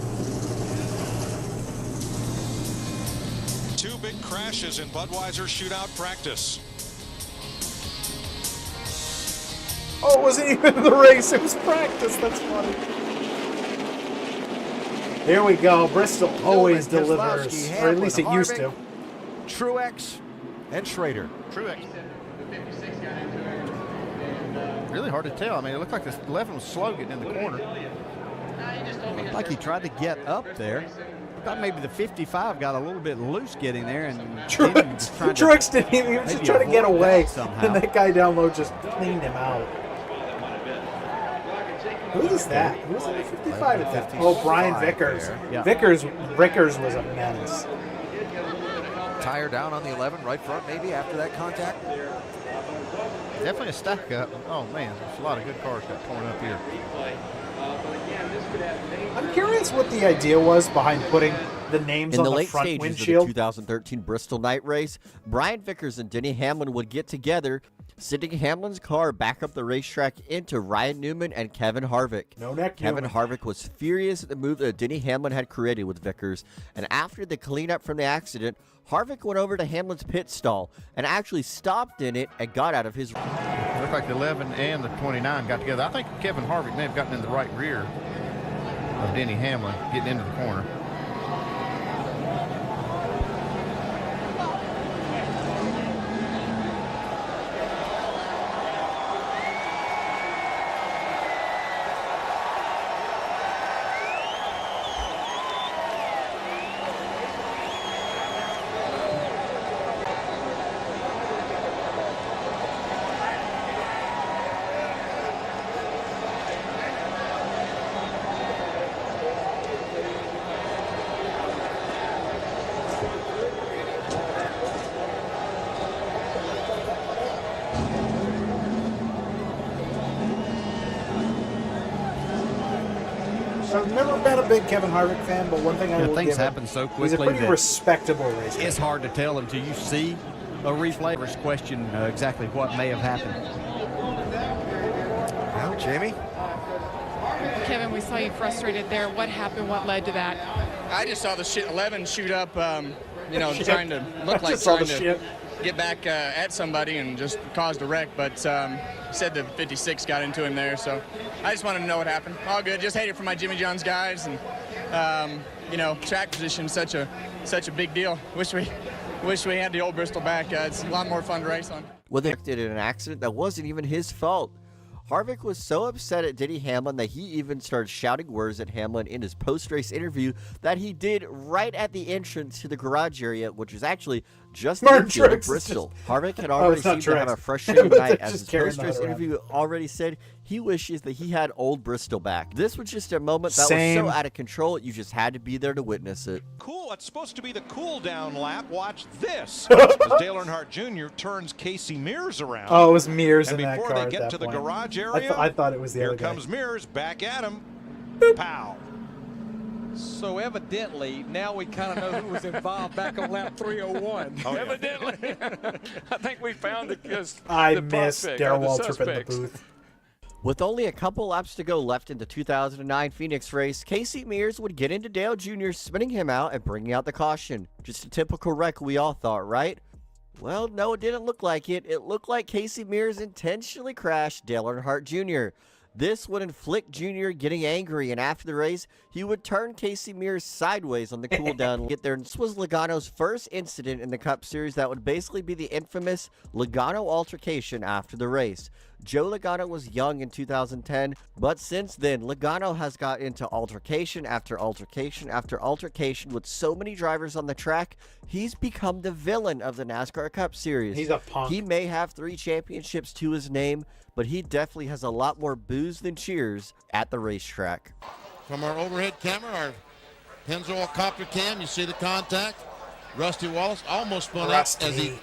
Two big crashes in Budweiser shootout practice. Oh, it wasn't even the race. It was practice. That's funny. Here we go. Bristol always delivers, or at least it used to. Truex and Schrader. Truex. Really hard to tell. I mean, it looked like the 11 was slow getting in the corner. Looked like he tried to get up there. Thought maybe the 55 got a little bit loose getting there, and Truex didn't even. He was just trying to get away, and that guy down low just cleaned him out. Who is that? Who's at the 55 at that? Oh, Brian Vickers. Yeah. Vickers was a menace. Tire down on the 11, right front maybe after that contact. Definitely a stack up. Oh man, there's a lot of good cars got torn up here. I'm curious what the idea was behind putting the names on the front windshield. In the late stages of the 2013 Bristol night race, Brian Vickers and Denny Hamlin would get together, sending Hamlin's car back up the racetrack into Ryan Newman and Kevin Harvick. No neck Kevin Newman. Harvick was furious at the move that Denny Hamlin had created with Vickers, and after the cleanup from the accident, Harvick went over to Hamlin's pit stall and actually stopped in it and got out of his... Looked like the 11 and the 29 got together. I think Kevin Harvick may have gotten in the right rear of Denny Hamlin getting into the corner. I've never been a big Kevin Harvick fan, but one thing I will things give him, happen so quickly. he's a pretty that respectable racer. It's hard to tell until you see a replay. Question exactly what may have happened. Well, Jamie? Kevin, we saw you frustrated there. What happened? What led to that? I just saw the 11 shoot up, you know, Shit. trying to look like Just saw trying the to shit. get back at somebody and just caused a wreck. But he said the 56 got into him there, so I just wanted to know what happened. All good. Just hate it for my Jimmy John's guys, and you know, track position such a big deal. Wish we Wish we had the old Bristol back. It's a lot more fun to race on. Well, they did in an accident that wasn't even his fault. Harvick was so upset at Denny Hamlin that he even started shouting words at Hamlin in his post-race interview that he did right at the entrance to the garage area, which was actually just the infield of Bristol. Harvick had already seemed to have a frustrating night, as his post-race interview already said he wishes that he had old Bristol back. This was just a moment that was so out of control, you just had to be there to witness it. Cool, it's supposed to be the cool-down lap. Watch this. As Dale Earnhardt Jr. turns Casey Mears around. Oh, it was Mears in that car. And before they get to the garage area, I thought it was the other guy. Here comes Mears back at him. Pow. So evidently, now we kind of know who was involved back on lap 301. Oh, yeah. Evidently. I think we found the I missed Darrell Waltrip in the booth. With only a couple laps to go left in the 2009 Phoenix race, Casey Mears would get into Dale Jr., spinning him out and bringing out the caution. Just a typical wreck, we all thought, right? Well, no, it didn't look like it. It looked like Casey Mears intentionally crashed Dale Earnhardt Jr. This would inflict Jr. getting angry, and after the race, he would turn Casey Mears sideways on the cooldown. Get there. This was Logano's first incident in the Cup Series that would basically be the infamous Logano altercation after the race. Joe Logano was young in 2010, but since then, Logano has got into altercation after altercation after altercation with so many drivers on the track, he's become the villain of the NASCAR Cup Series. He's a punk. He may have 3 championships to his name, but he definitely has a lot more boos than cheers at the racetrack. From our overhead camera, our Pennzoil copter cam, you see the contact. Rusty Wallace almost spun out as he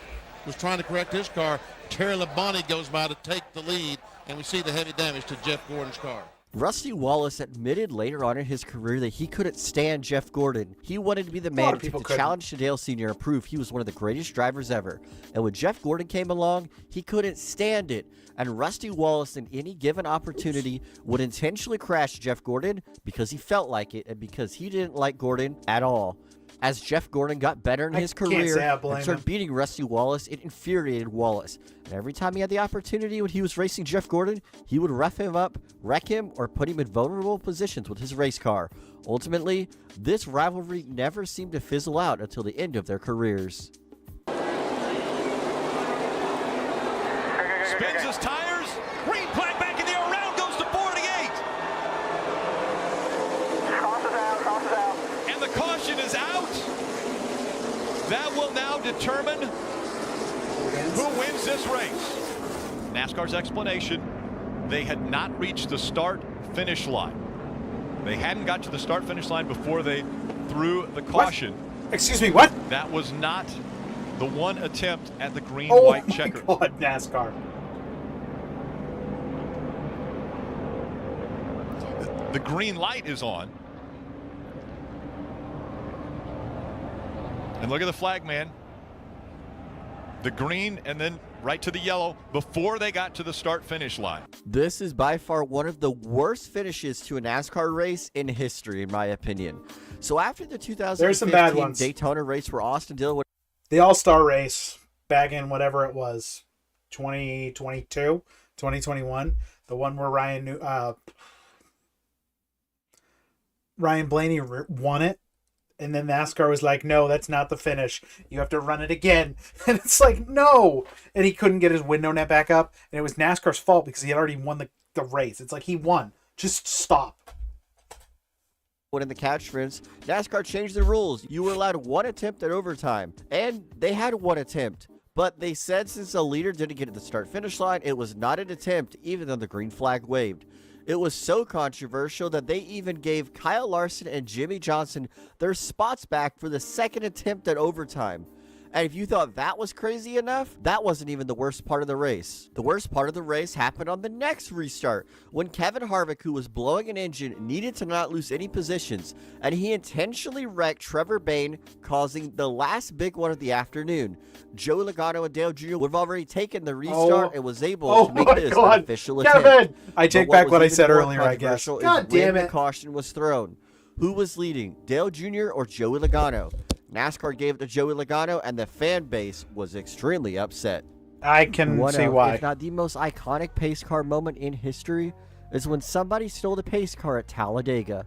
was trying to correct his car. Terry Labonte goes by to take the lead, and we see the heavy damage to Jeff Gordon's car. Rusty Wallace admitted later on in his career that he couldn't stand Jeff Gordon. He wanted to be the man to take the challenge to Dale Sr. and prove he was one of the greatest drivers ever. And when Jeff Gordon came along, he couldn't stand it. And Rusty Wallace, in any given opportunity, would intentionally crash Jeff Gordon because he felt like it and because he didn't like Gordon at all. As Jeff Gordon got better in his career and started beating Rusty Wallace, it infuriated Wallace. And every time he had the opportunity when he was racing Jeff Gordon, he would rough him up, wreck him, or put him in vulnerable positions with his race car. Ultimately, this rivalry never seemed to fizzle out until the end of their careers. Spins his tires. Green flag back in the air. Around goes to 48. Crosses out. And the caution is out. That will now determine who wins this race. NASCAR's explanation, they had not reached the start-finish line. They hadn't got to the start-finish line before they threw the caution. What? Excuse me, what? That was not the one attempt at the green-white checker. Oh my God, NASCAR. The green light is on. And look at the flag, man. The green and then right to the yellow before they got to the start-finish line. This is by far one of the worst finishes to a NASCAR race in history, in my opinion. So after the 2015 Daytona race where Austin Dillon... The All-Star race back in whatever it was, 2022, 2021, the one where Ryan Blaney won it. And then NASCAR was like, no, that's not the finish. You have to run it again. And it's like, no. And he couldn't get his window net back up. And it was NASCAR's fault because he had already won the race. It's like he won. Just stop. When in the catch fence, NASCAR changed the rules. You were allowed one attempt at overtime. And they had one attempt. But they said since the leader didn't get to the start-finish line, it was not an attempt, even though the green flag waved. It was so controversial that they even gave Kyle Larson and Jimmy Johnson their spots back for the second attempt at overtime. And if you thought that was crazy enough, that wasn't even the worst part of the race. The worst part of the race happened on the next restart, when Kevin Harvick, who was blowing an engine, needed to not lose any positions, and he intentionally wrecked Trevor Bayne, causing the last big one of the afternoon. Joe Logano and Dale Jr. would have already taken the restart and was able to make this an official attempt. I take back what I said earlier, I guess. God damn it. The caution was thrown. Who was leading, Dale Jr. or Joey Logano? NASCAR gave it to Joey Logano, and the fan base was extremely upset. I can see why. If not the most iconic pace car moment in history is when somebody stole the pace car at Talladega.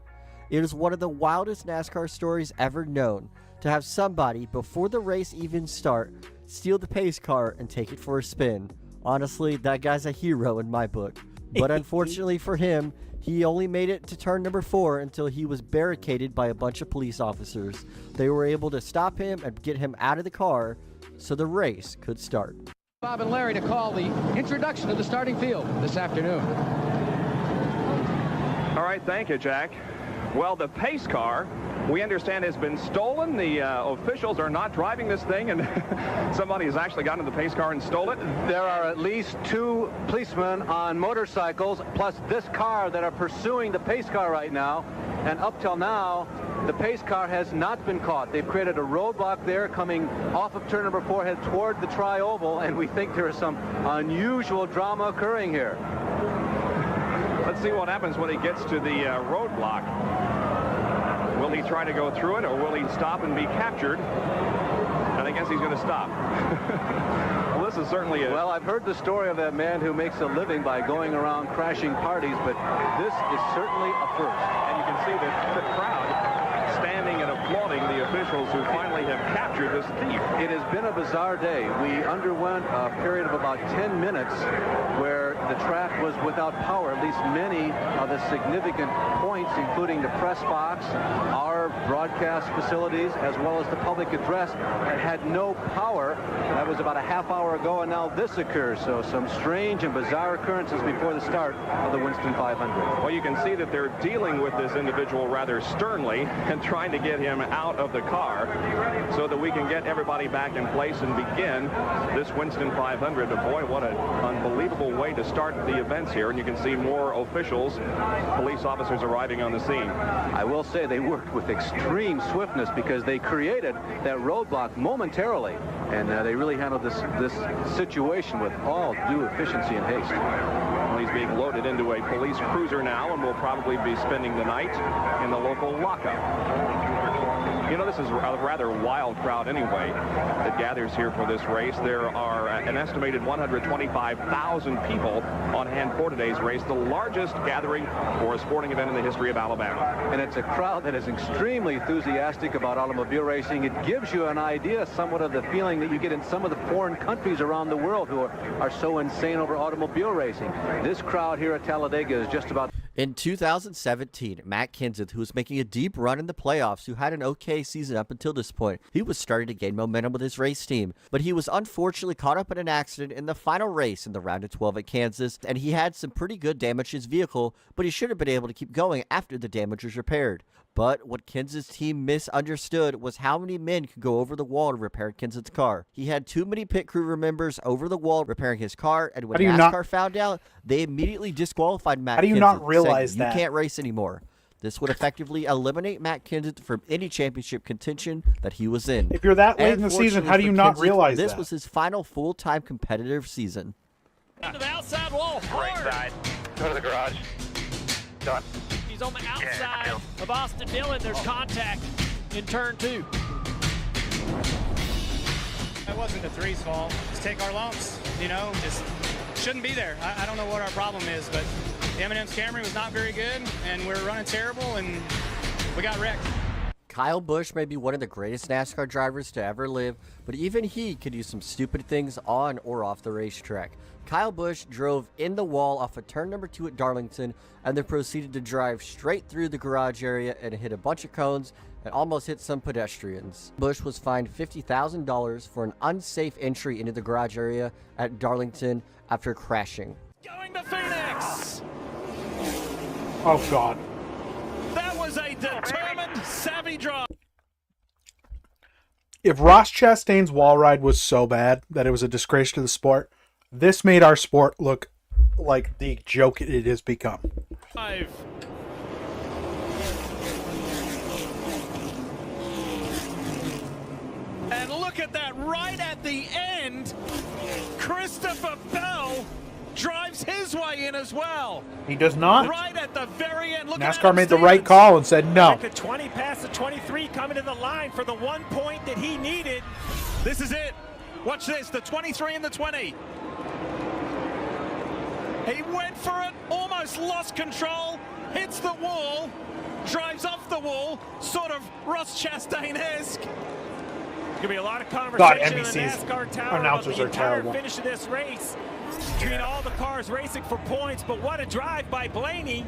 It is one of the wildest NASCAR stories ever known, to have somebody, before the race even start, steal the pace car and take it for a spin. Honestly, that guy's a hero in my book. But unfortunately for him, he only made it to turn number 4 until he was barricaded by a bunch of police officers. They were able to stop him and get him out of the car so the race could start. Bob and Larry to call the introduction of the starting field this afternoon. All right, thank you, Jack. Well, the pace car, we understand, has been stolen. The officials are not driving this thing, and somebody has actually gotten in the pace car and stole it. There are at least 2 policemen on motorcycles, plus this car, that are pursuing the pace car right now. And up till now, the pace car has not been caught. They've created a roadblock there coming off of turn number 4, head toward the tri-oval, and we think there is some unusual drama occurring here. Let's see what happens when he gets to the roadblock. Will he try to go through it, or will he stop and be captured? And I guess he's going to stop. Well, this is certainly Well, I've heard the story of that man who makes a living by going around crashing parties, but this is certainly a first. And you can see the crowd standing and applauding the officials who finally have captured this thief. It has been a bizarre day. We underwent a period of about 10 minutes where the track was without power. At least many of the significant points, including the press box, our broadcast facilities, as well as the public address, had no power. That was about a half hour ago, and now this occurs. So some strange and bizarre occurrences before the start of the Winston 500. Well, you can see that they're dealing with this individual rather sternly and trying to get him out of the car so that we can get everybody back in place and begin this Winston 500. But boy, what an unbelievable way to start the events here. And you can see more officials, police officers arriving on the scene. I will say they worked with extreme swiftness because they created that roadblock momentarily, and they really handled this situation with all due efficiency and haste. Well, he's being loaded into a police cruiser now and will probably be spending the night in the local lockup. You know, this is a rather wild crowd anyway that gathers here for this race. There are an estimated 125,000 people on hand for today's race, the largest gathering for a sporting event in the history of Alabama. And it's a crowd that is extremely enthusiastic about automobile racing. It gives you an idea somewhat of the feeling that you get in some of the foreign countries around the world who are so insane over automobile racing. This crowd here at Talladega is just about... In 2017, Matt Kenseth, who was making a deep run in the playoffs, who had an okay season up until this point, he was starting to gain momentum with his race team, but he was unfortunately caught up in an accident in the final race in the round of 12 at Kansas, and he had some pretty good damage to his vehicle, but he should have been able to keep going after the damage was repaired. But what Kenseth's team misunderstood was how many men could go over the wall to repair Kenseth's car. He had too many pit crew members over the wall repairing his car, and when NASCAR found out, they immediately disqualified Matt Kenseth. How do you not realize that? You can't race anymore. This would effectively eliminate Matt Kenseth from any championship contention that he was in. If you're that late in the season, how do you not realize this that? was his final full-time competitive season. Into the outside wall, hard. Right side. Go to the garage. Done. He's on the outside of Austin Dillon. There's contact in turn 2. That wasn't the 3's fault. Just take our lumps, you know, just shouldn't be there. I don't know what our problem is, but the M&M's Camry was not very good, and we're running terrible, and we got wrecked. Kyle Busch may be one of the greatest NASCAR drivers to ever live, but even he could do some stupid things on or off the racetrack. Kyle Busch drove in the wall off of turn number 2 at Darlington, and then proceeded to drive straight through the garage area and hit a bunch of cones and almost hit some pedestrians. Busch was fined $50,000 for an unsafe entry into the garage area at Darlington after crashing. Going to Phoenix! Oh, God. That was a determined, savvy drive. If Ross Chastain's wall ride was so bad that it was a disgrace to the sport, this made our sport look like the joke it has become. 5. And look at that, right at the end, Christopher Bell drives his way in as well. He does not. Right at the very end. Look NASCAR made the right call and said no. The 20 past the 23 coming to the line for the 1 point that he needed. This is it. Watch this, the 23 and the 20. He went for it, almost lost control, hits the wall, drives off the wall, sort of Ross Chastain-esque. Gonna be a lot of God, conversation in the NBC's NASCAR tower about announcers the are entire terrible. finish of this race between all the cars racing for points. But what a drive by Blaney.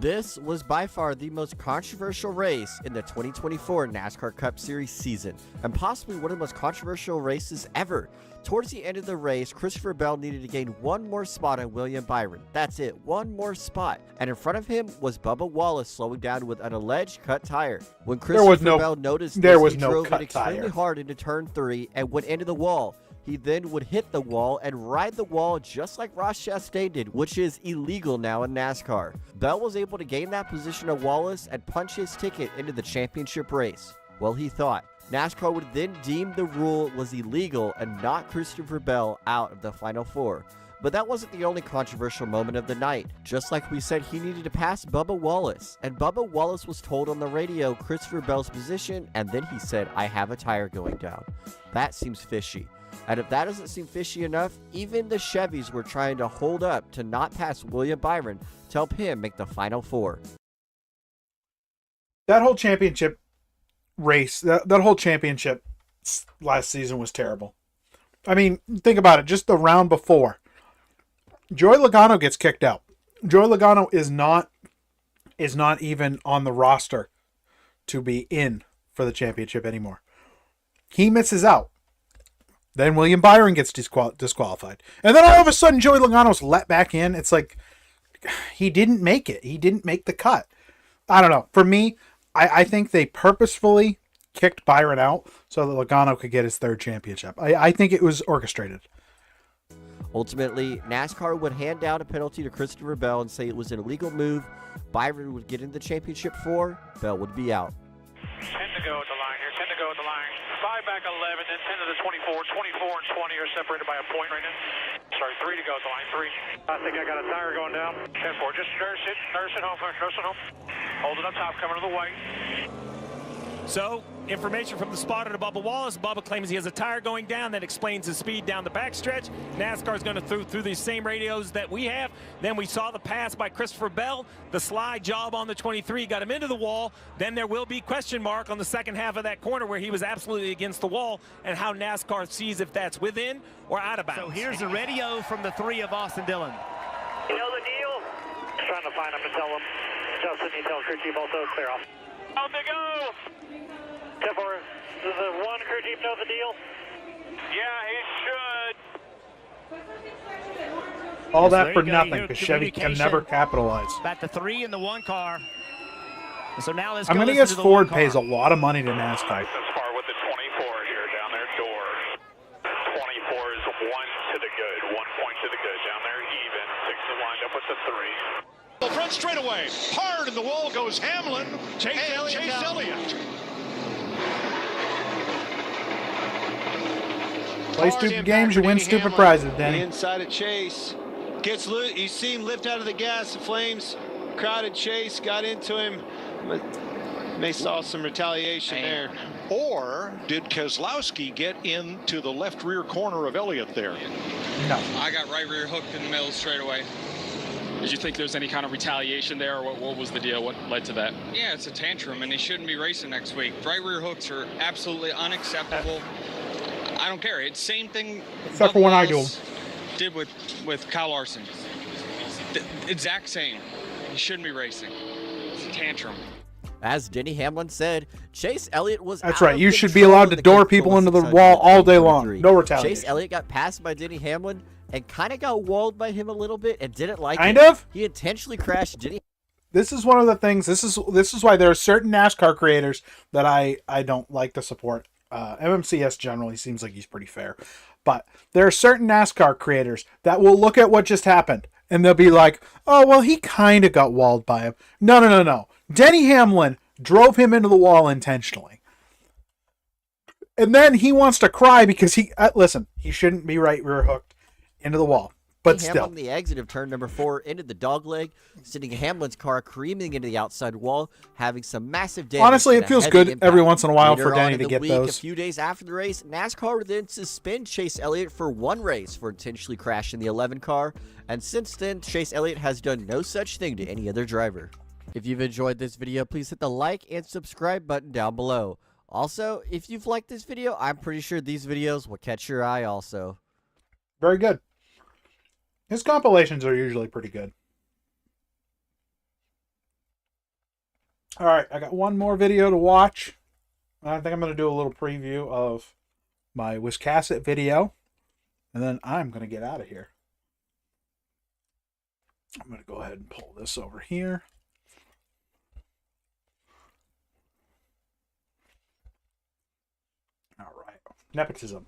This was by far the most controversial race in the 2024 NASCAR Cup Series season, and possibly one of the most controversial races ever. Towards the end of the race, Christopher Bell needed to gain one more spot on William Byron. That's it, one more spot. And in front of him was Bubba Wallace slowing down with an alleged cut tire. When Christopher Bell noticed this, he drove it extremely hard into turn 3 and went into the wall. He then would hit the wall and ride the wall just like Ross Chastain did, which is illegal now in NASCAR. Bell was able to gain that position of Wallace and punch his ticket into the championship race. Well, he thought. NASCAR would then deem the rule was illegal and knock Christopher Bell out of the Final Four. But that wasn't the only controversial moment of the night. Just like we said, he needed to pass Bubba Wallace. And Bubba Wallace was told on the radio Christopher Bell's position, and then he said, "I have a tire going down." That seems fishy. And if that doesn't seem fishy enough, even the Chevys were trying to hold up to not pass William Byron to help him make the Final Four. That whole championship race, that whole championship last season was terrible. I mean, think about it. Just the round before, Joey Logano gets kicked out. Joey Logano is not even on the roster to be in for the championship anymore. He misses out. Then William Byron gets disqualified. And then all of a sudden, Joey Logano's let back in. It's like, he didn't make it. He didn't make the cut. I don't know. For me, I think they purposefully kicked Byron out so that Logano could get his third championship. I think it was orchestrated. Ultimately, NASCAR would hand down a penalty to Christopher Bell and say it was an illegal move. Byron would get in the championship 4. Bell would be out. 10 to go at the line here. 10 to go at the line. 5 back 11, then 10 to the 24. 24 and 20 are separated by a point right now. Sorry, 3 to go at the line. 3. I think I got a tire going down. 10-4. Just nurse it home. Nurse it home. Hold it up top, coming to the white. So, information from the spotter to Bubba Wallace. Bubba claims he has a tire going down. That explains his speed down the backstretch. NASCAR's going to through these same radios that we have. Then we saw the pass by Christopher Bell. The slide job on the 23 got him into the wall. Then there will be question mark on the second half of that corner where he was absolutely against the wall, and how NASCAR sees if that's within or out of bounds. So here's the radio from the 3 of Austin Dillon. You know the deal? Trying to find him and tell him. Justin, you tell crew chief also clear off. Out they go! 10-4, does the one crew chief know the deal? Yeah, he should. All that for nothing because Chevy can never capitalize. About the 3 and the 1 car. So now let's I'm going to guess Ford pays a lot of money to NASCAR. That's far with the 24 here down there, door. 24 is 1 to the good. 1 point to the good down there, even. 6 is lined up with the 3. The front straightaway, hard in the wall goes Hamlin. Chase Elliott. Play stupid games, you win stupid prizes, Danny. Inside of Chase. Gets loose. You see him lift out of the gas. The flames crowded Chase, got into him. But they saw some retaliation there. Or did Keselowski get into the left rear corner of Elliott there? No. I got right rear hooked in the middle straightaway. Did you think there was any kind of retaliation there, or what was the deal? What led to that? Yeah, it's a tantrum, and he shouldn't be racing next week. Right rear hooks are absolutely unacceptable. I don't care. It's same thing. Except for when I do them. Did with Kyle Larson. The exact same. He shouldn't be racing. It's a tantrum. As Denny Hamlin said, Chase Elliott was That's right. You should be allowed to door people into the wall all day long. No retaliation. Chase Elliott got passed by Denny Hamlin and kind of got walled by him a little bit and didn't like it. Kind of? He intentionally crashed Denny. This is one of the things. This is why there are certain NASCAR creators that I don't like to support. MMCS generally seems like he's pretty fair. But there are certain NASCAR creators that will look at what just happened and they'll be like, oh, well, he kind of got walled by him. No. Denny Hamlin drove him into the wall intentionally. And then he wants to cry because he shouldn't be right rear hooked into the wall. But Hamlin, still. The exit of turn number 4 into the dogleg, sending Hamlin's car careening into the outside wall, having some massive damage. Honestly, it feels good every once in a while for Denny to get those. A few days after the race, NASCAR would then suspend Chase Elliott for 1 race for intentionally crashing the 11 car, and since then, Chase Elliott has done no such thing to any other driver. If you've enjoyed this video, please hit the like and subscribe button down below. Also, if you've liked this video, I'm pretty sure these videos will catch your eye also. Very good. His compilations are usually pretty good. All right, I got one more video to watch. I think I'm going to do a little preview of my Wiscasset video, and then I'm going to get out of here. I'm going to go ahead and pull this over here. All right, nepotism.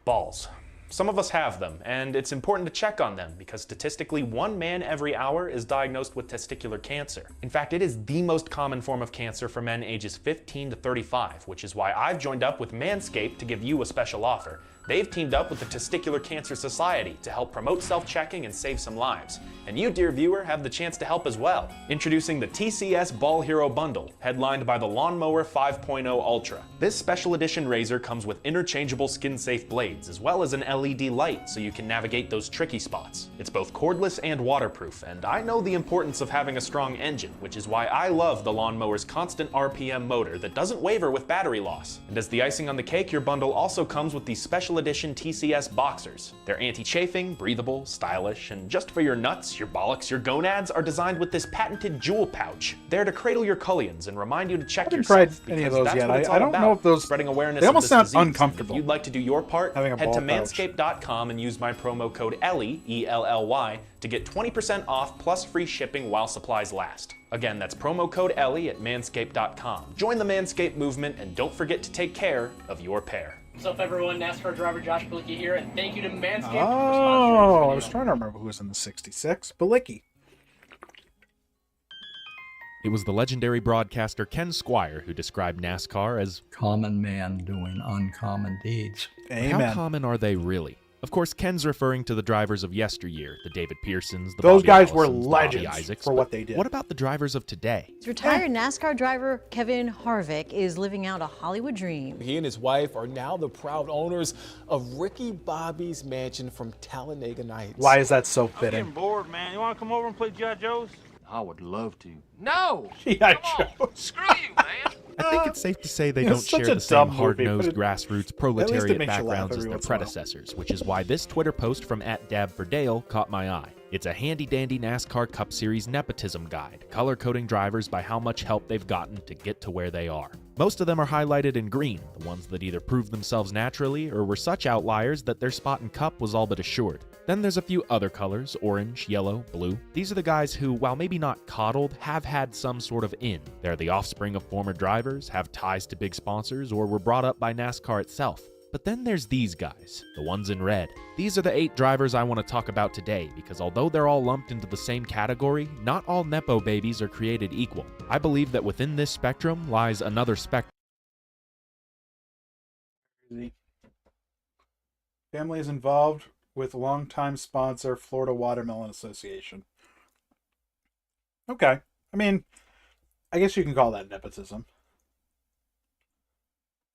Balls. Some of us have them, and it's important to check on them because statistically 1 man every hour is diagnosed with testicular cancer. In fact, it is the most common form of cancer for men ages 15 to 35, which is why I've joined up with Manscaped to give you a special offer. They've teamed up with the Testicular Cancer Society to help promote self-checking and save some lives. And you, dear viewer, have the chance to help as well. Introducing the TCS Ball Hero Bundle, headlined by the Lawnmower 5.0 Ultra. This special edition razor comes with interchangeable skin-safe blades, as well as an LED light so you can navigate those tricky spots. It's both cordless and waterproof, and I know the importance of having a strong engine, which is why I love the Lawnmower's constant RPM motor that doesn't waver with battery loss. And as the icing on the cake, your bundle also comes with these special edition TCS boxers. They're anti-chafing, breathable, stylish, and just for your nuts, your bollocks, your gonads are designed with this patented jewel pouch. There to cradle your cullions and remind you to check yourself. I haven't tried any of those yet. I don't know if those... Spreading awareness they almost of sound this disease. uncomfortable. If you'd like to do your part, head to manscaped.com and use my promo code ELLY, E-L-L-Y, to get 20% off plus free shipping while supplies last. Again, that's promo code ELLY at manscaped.com. Join the Manscaped movement and don't forget to take care of your pair. What's up, everyone? NASCAR driver Josh Bilicki here, and thank you to Manscaped for sponsoring Oh, this I was trying to remember who was in the 66. Bilicki. It was the legendary broadcaster Ken Squire who described NASCAR as common man doing uncommon deeds. Amen. How common are they really? Of course, Ken's referring to the drivers of yesteryear, the David Pearsons, the Those Bobby guys were Allisons, the Bobby legends Isaacs, for what they did. What about the drivers of today? Retired NASCAR driver Kevin Harvick is living out a Hollywood dream. He and his wife are now the proud owners of Ricky Bobby's mansion from Talladega Nights. Why is that so I'm fitting? getting bored, man. You want to come over and play G.I. Joe's? I would love to. No! G.I. Joe. Screw you, man! I think it's safe to say they It's don't such share a the same dumb movie, hard-nosed but grassroots at least it proletariat makes you laugh backgrounds as every their once in a while. predecessors, which is why this Twitter post from @DabForDale caught my eye. It's a handy-dandy NASCAR Cup Series nepotism guide, color-coding drivers by how much help they've gotten to get to where they are. Most of them are highlighted in green, the ones that either proved themselves naturally or were such outliers that their spot in Cup was all but assured. Then there's a few other colors, orange, yellow, blue. These are the guys who, while maybe not coddled, have had some sort of in. They're the offspring of former drivers, have ties to big sponsors, or were brought up by NASCAR itself. But then there's these guys, the ones in red. These are the 8 drivers I want to talk about today, because although they're all lumped into the same category, not all Nepo babies are created equal. I believe that within this spectrum lies another spectrum. Family is involved with longtime sponsor Florida Watermelon Association. Okay. I mean, I guess you can call that nepotism.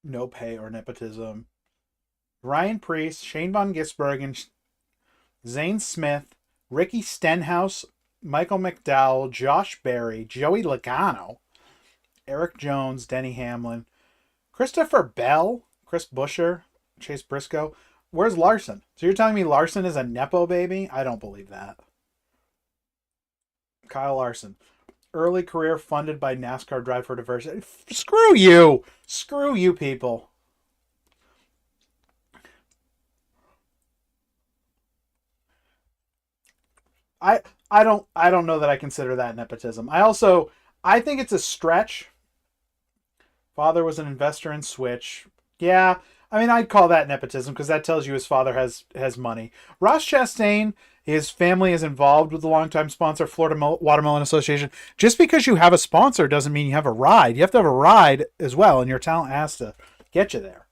No pay or nepotism. Ryan Preece, Shane Von Gisbergen, Zane Smith, Ricky Stenhouse, Michael McDowell, Josh Berry, Joey Logano, Eric Jones, Denny Hamlin, Christopher Bell, Chris Buescher, Chase Briscoe. Where's Larson? So you're telling me Larson is a Nepo baby? I don't believe that. Kyle Larson. Early career funded by NASCAR Drive for Diversity. Screw you! Screw you people. I don't know that I consider that nepotism. I think it's a stretch. Father was an investor in Switch. Yeah, I mean, I'd call that nepotism because that tells you his father has money. Ross Chastain, his family is involved with the longtime sponsor, Florida Watermelon Association. Just because you have a sponsor doesn't mean you have a ride. You have to have a ride as well, and your talent has to get you there.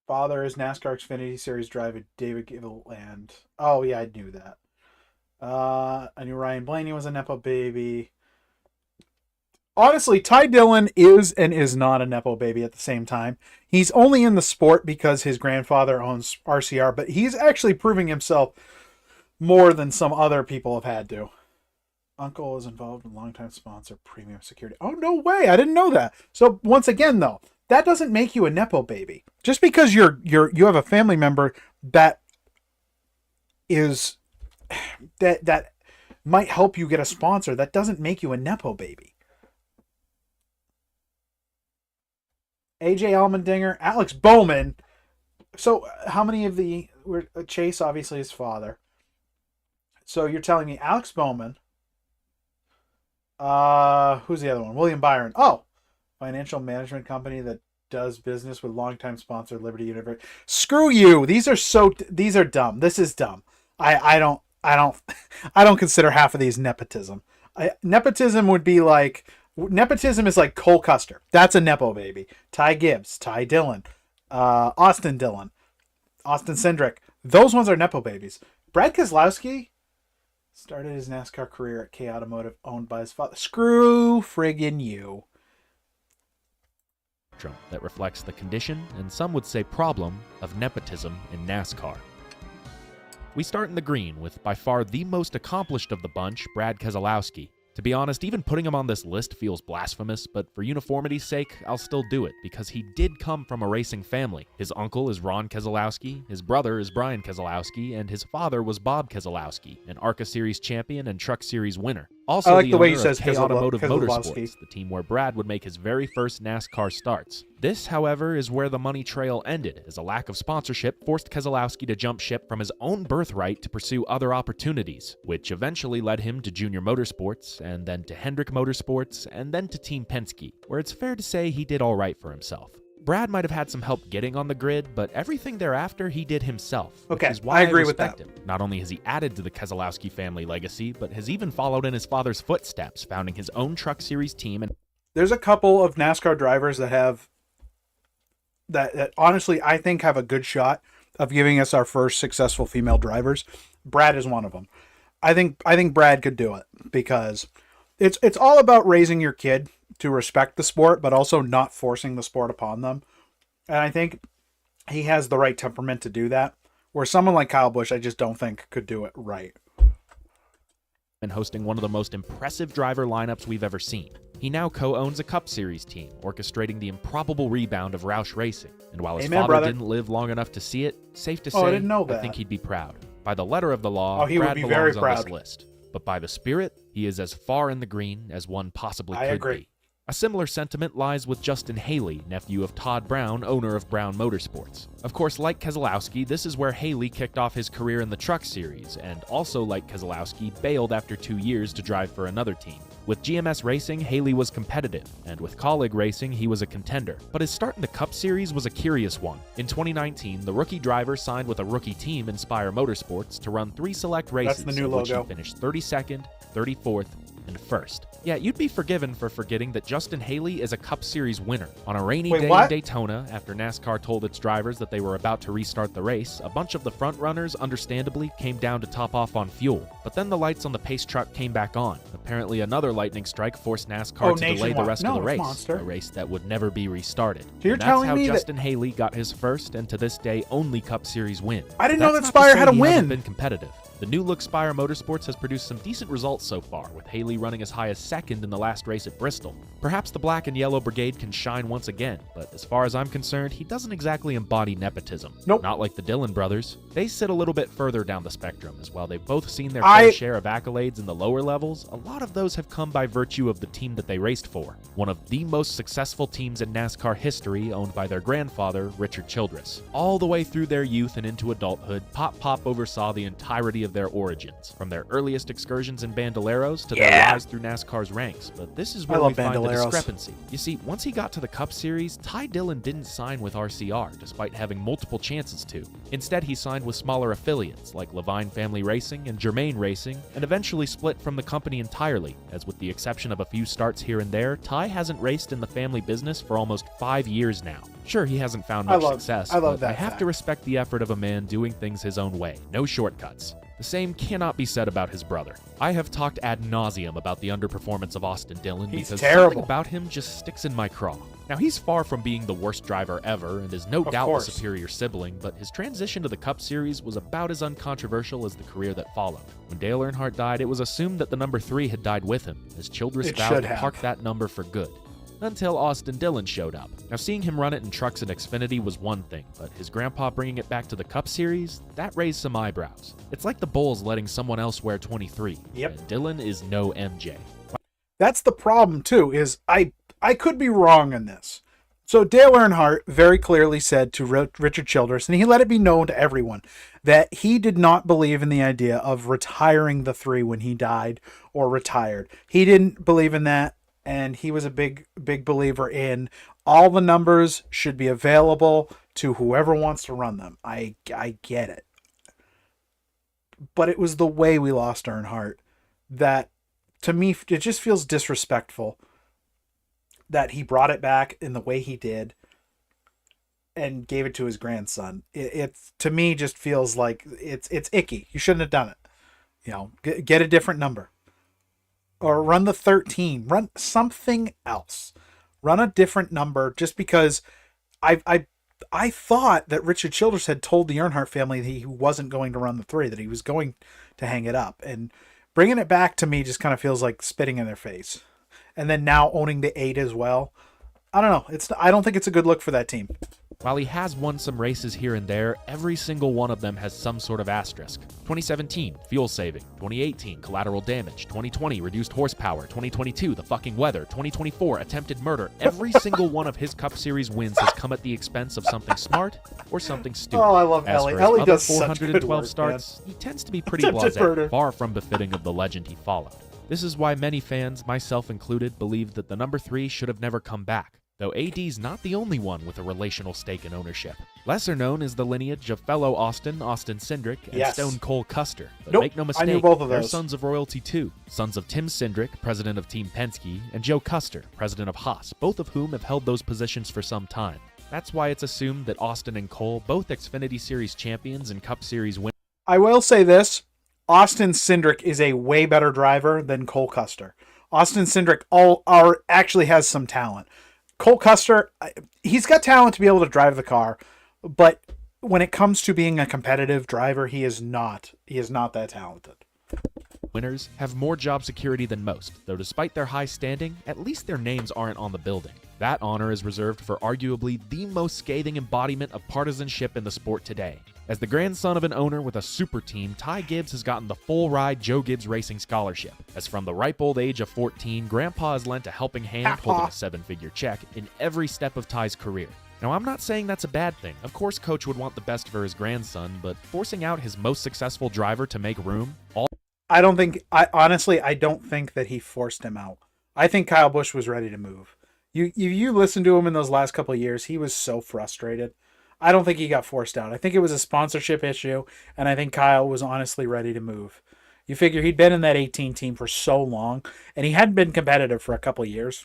Father is NASCAR Xfinity Series driver David Gilliland. Oh, yeah, I knew that. I knew Ryan Blaney was a Nepo baby. Honestly, Ty Dillon is and is not a Nepo baby at the same time. He's only in the sport because his grandfather owns RCR, but he's actually proving himself more than some other people have had to. Uncle is involved in longtime sponsor Premium Security. Oh, no way. I didn't know that. So once again, though, that doesn't make you a Nepo baby. Just because you have a family member that is that might help you get a sponsor, that doesn't make you a Nepo baby. AJ Allmendinger, Alex Bowman. So how many of the Chase obviously his father. So you're telling me Alex Bowman. Who's the other one? William Byron. Oh, financial management company that does business with longtime sponsor Liberty University. Screw you. These are dumb. This is dumb. I don't consider half of these nepotism. Nepotism is like Cole Custer. That's a Nepo baby. Ty Gibbs, Ty Dillon, Austin Dillon, Austin Cindric. Those ones are Nepo babies. Brad Keselowski started his NASCAR career at K Automotive, owned by his father. Screw friggin' you. That reflects the condition, and some would say problem, of nepotism in NASCAR. We start in the green with by far the most accomplished of the bunch, Brad Keselowski. To be honest, even putting him on this list feels blasphemous, but for uniformity's sake, I'll still do it, because he did come from a racing family. His uncle is Ron Keselowski, his brother is Brian Keselowski, and his father was Bob Keselowski, an ARCA Series champion and Truck Series winner. Also, I like the the way he owner says of K Automotive Keselowski. Motorsports, the team where Brad would make his very first NASCAR starts. This, however, is where the money trail ended, as a lack of sponsorship forced Keselowski to jump ship from his own birthright to pursue other opportunities, which eventually led him to Junior Motorsports, and then to Hendrick Motorsports, and then to Team Penske, where it's fair to say he did all right for himself. Brad might have had some help getting on the grid, but everything thereafter he did himself, which is why I agree with that. Him. Not only has he added to the Keselowski family legacy, but has even followed in his father's footsteps, founding his own Truck Series team. And there's a couple of NASCAR drivers that have that honestly I think have a good shot of giving us our first successful female drivers. Brad is one of them. I think Brad could do it, because it's all about raising your kid to respect the sport, but also not forcing the sport upon them. And I think he has the right temperament to do that, where someone like Kyle Busch, I just don't think could do it right. And hosting one of the most impressive driver lineups we've ever seen. He now co-owns a Cup Series team, orchestrating the improbable rebound of Roush Racing. And while his father didn't live long enough to see it, safe to say, I didn't know that. I think he'd be proud. By the letter of the law, he Brad would be very belongs on proud. this list. But by the spirit, he is as far in the green as one possibly could agree. be. A similar sentiment lies with Justin Haley, nephew of Todd Brown, owner of Brown Motorsports. Of course, like Keselowski, this is where Haley kicked off his career in the Truck Series, and also like Keselowski, bailed after 2 years to drive for another team. With GMS Racing, Haley was competitive, and with Colleague Racing, he was a contender. But his start in the Cup Series was a curious one. In 2019, the rookie driver signed with a rookie team, Inspire Motorsports, to run 3 select races, That's the new in which logo. he finished 32nd, 34th, and 1st. Yeah, you'd be forgiven for forgetting that Justin Haley is a Cup Series winner. On a rainy day in Daytona, after NASCAR told its drivers that they were about to restart the race, a bunch of the front runners, understandably, came down to top off on fuel. But then the lights on the pace truck came back on. Apparently another lightning strike forced NASCAR to delay the rest of the race, a race that would never be restarted. So you're and telling that's me how that Justin Haley got his first, and to this day, only Cup Series win. I didn't know that That's Spire not to had say a he hasn't win. been competitive. The new look Spire Motorsports has produced some decent results so far, with Haley running as high as second in the last race at Bristol. Perhaps the black and yellow brigade can shine once again, but as far as I'm concerned, he doesn't exactly embody nepotism. Nope. Not like the Dillon brothers. They sit a little bit further down the spectrum, as while they've both seen their fair share of accolades in the lower levels, a lot of those have come by virtue of the team that they raced for. One of the most successful teams in NASCAR history, owned by their grandfather, Richard Childress. All the way through their youth and into adulthood, Pop oversaw the entirety of their origins, from their earliest excursions in Bandoleros to their rise through NASCAR's ranks. But this is where we find the discrepancy. You see, once he got to the Cup Series, Ty Dillon didn't sign with RCR, despite having multiple chances to. Instead, he signed with smaller affiliates like Levine Family Racing and Germain Racing, and eventually split from the company entirely, as with the exception of a few starts here and there, Ty hasn't raced in the family business for almost 5 years now. Sure, he hasn't found much success, but I have to respect the effort of a man doing things his own way. No shortcuts. The same cannot be said about his brother. I have talked ad nauseum about the underperformance of Austin Dillon because something about him just sticks in my craw. Now, he's far from being the worst driver ever and is no doubt the superior sibling, but his transition to the Cup Series was about as uncontroversial as the career that followed. When Dale Earnhardt died, it was assumed that the number 3 had died with him, as Childress vowed to park that number for good. Until Austin Dillon showed up. Now, seeing him run it in trucks and Xfinity was one thing, but his grandpa bringing it back to the Cup Series, that raised some eyebrows. It's like the Bulls letting someone else wear 23. Yep. And Dillon is no MJ. That's the problem, too, is I could be wrong in this. So Dale Earnhardt very clearly said to Richard Childress, and he let it be known to everyone, that he did not believe in the idea of retiring the 3 when he died or retired. He didn't believe in that, and he was a big believer in all the numbers should be available to whoever wants to run them. I get it. But it was the way we lost Earnhardt that, to me, it just feels disrespectful that he brought it back in the way he did and gave it to his grandson. It to me just feels like it's icky. You shouldn't have done it. You know, get a different number. Or run the 13. Run something else. Run a different number, just because I thought that Richard Childress had told the Earnhardt family that he wasn't going to run the 3, that he was going to hang it up. And bringing it back to me just kind of feels like spitting in their face. And then now owning the 8 as well. I don't know. I don't think it's a good look for that team. While he has won some races here and there, every single one of them has some sort of asterisk. 2017, fuel saving. 2018, collateral damage. 2020, reduced horsepower. 2022, the fucking weather. 2024, attempted murder. Every single one of his Cup Series wins has come at the expense of something smart or something stupid. Oh, I love Ellie. Ellie does such 412 good work, starts, man. He tends to be pretty blasé, far from befitting of the legend he followed. This is why many fans, myself included, believe that the number 3 should have never come back. Though AD's not the only one with a relational stake in ownership. Lesser known is the lineage of fellow Austin Cindric, and Stone Cold Custer. But make no mistake, I knew both of they're those. sons of royalty too. Sons of Tim Cindric, president of Team Penske, and Joe Custer, president of Haas, both of whom have held those positions for some time. That's why it's assumed that Austin and Cole, both Xfinity Series champions and Cup Series winners. I will say this. Austin Cindric is a way better driver than Cole Custer. Austin Cindric actually has some talent. Cole Custer, he's got talent to be able to drive the car, but when it comes to being a competitive driver, he is not that talented. Winners have more job security than most, though despite their high standing, at least their names aren't on the building. That honor is reserved for arguably the most scathing embodiment of partisanship in the sport today. As the grandson of an owner with a super team, Ty Gibbs has gotten the full-ride Joe Gibbs Racing Scholarship, as from the ripe old age of 14, Grandpa has lent a helping hand holding a 7-figure check in every step of Ty's career. Now, I'm not saying that's a bad thing. Of course, Coach would want the best for his grandson, but forcing out his most successful driver to make room, I don't think that he forced him out. I think Kyle Busch was ready to move. You listen to him in those last couple of years, he was so frustrated. I don't think he got forced out. I think it was a sponsorship issue, and I think Kyle was honestly ready to move. You figure he'd been in that 18 team for so long, and he hadn't been competitive for a couple of years.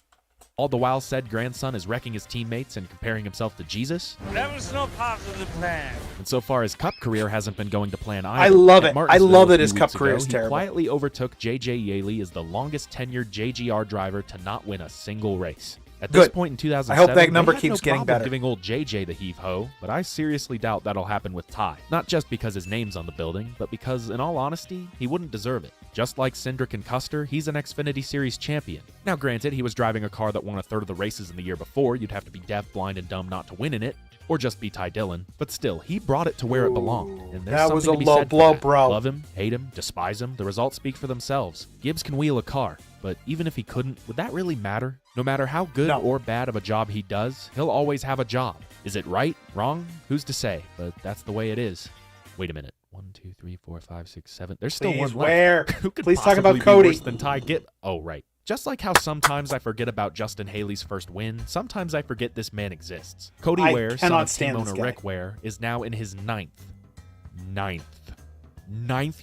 All the while said grandson is wrecking his teammates and comparing himself to Jesus. There was no positive plan. And so far his Cup career hasn't been going to plan either. I love it. At I love that Martinsville his a few Cup weeks career ago, is he terrible. quietly overtook J.J. Yaley as the longest tenured JGR driver to not win a single race. At this Good. point in 2007, I hope that number they had keeps no getting problem better. giving old JJ the heave-ho, but I seriously doubt that'll happen with Ty. Not just because his name's on the building, but because, in all honesty, he wouldn't deserve it. Just like Cindric and Custer, he's an Xfinity Series champion. Now granted, he was driving a car that won a third of the races in the year before. You'd have to be deaf, blind, and dumb not to win in it, or just be Ty Dillon. But still, he brought it to where it belonged. And there's that something was a to be low said for blow, that. bro. Love him, hate him, despise him, the results speak for themselves. Gibbs can wheel a car, but even if he couldn't, would that really matter? No matter how good or bad of a job he does, he'll always have a job. Is it right? Wrong? Who's to say? But that's the way it is. Wait a minute. 1, 2, 3, 4, 5, 6, 7. There's still one left. Where? Who could Please talk about possibly be Cody. worse than Ty Gibbs? Oh, right. Just like how sometimes I forget about Justin Haley's first win, sometimes I forget this man exists. Cody I Ware, son cannot of team stand this owner guy. Rick Ware, is now in his ninth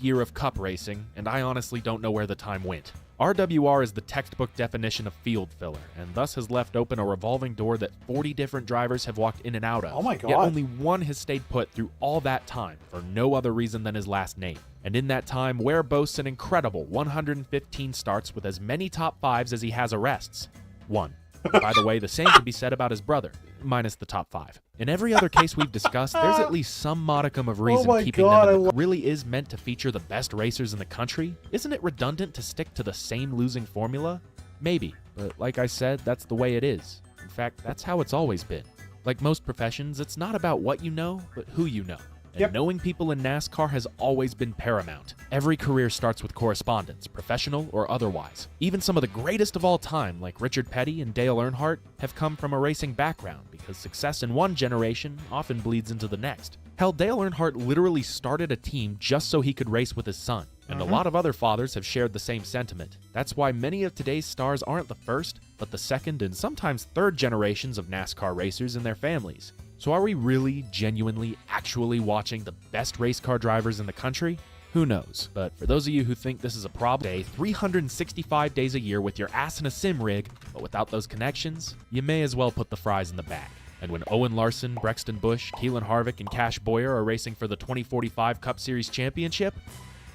year of Cup racing, and I honestly don't know where the time went. RWR is the textbook definition of field filler, and thus has left open a revolving door that 40 different drivers have walked in and out of. Oh my God. Yet only one has stayed put through all that time, for no other reason than his last name. And in that time, Ware boasts an incredible 115 starts with as many top 5s as he has arrests. 1. And by the way, the same could be said about his brother, minus the top 5. In every other case we've discussed, there's at least some modicum of reason keeping them in the really is meant to feature the best racers in the country. Isn't it redundant to stick to the same losing formula? Maybe, but like I said, that's the way it is. In fact, that's how it's always been. Like most professions, it's not about what you know, but who you know. And knowing people in NASCAR has always been paramount. Every career starts with correspondence, professional or otherwise. Even some of the greatest of all time, like Richard Petty and Dale Earnhardt, have come from a racing background because success in one generation often bleeds into the next. Hell, Dale Earnhardt literally started a team just so he could race with his son. And a lot of other fathers have shared the same sentiment. That's why many of today's stars aren't the first, but the second and sometimes third generations of NASCAR racers and their families. So are we really, genuinely, actually watching the best race car drivers in the country? Who knows? But for those of you who think this is a problem, stay 365 days a year with your ass in a sim rig, but without those connections, you may as well put the fries in the bag. And when Owen Larson, Brexton Busch, Keelan Harvick, and Cash Boyer are racing for the 2045 Cup Series Championship,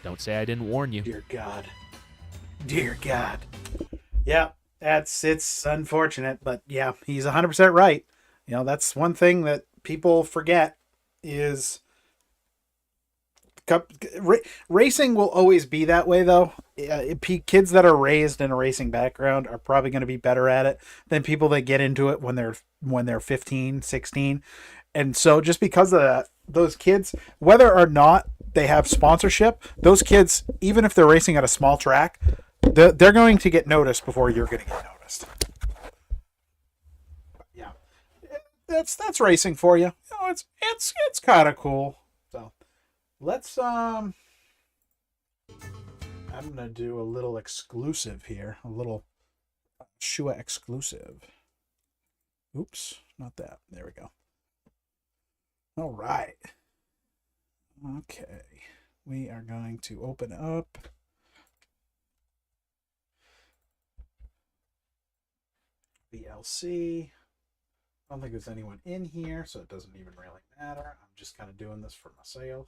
don't say I didn't warn you. Dear God. Dear God. Yeah, it's unfortunate, but yeah, he's 100% right. You know, that's one thing that people forget is racing will always be that way, though. Kids that are raised in a racing background are probably going to be better at it than people that get into it when they're 15, 16. And so just because of that, those kids, whether or not they have sponsorship, those kids, even if they're racing at a small track, they're going to get noticed before you're going to get noticed. Yeah, that's racing for you. You know, it's kind of cool. So let's I'm gonna do a little exclusive here, a little Shua exclusive. Oops, not that. There we go. All right. Okay, we are going to open up VLC. I don't think there's anyone in here, so it doesn't even really matter. I'm just kind of doing this for myself.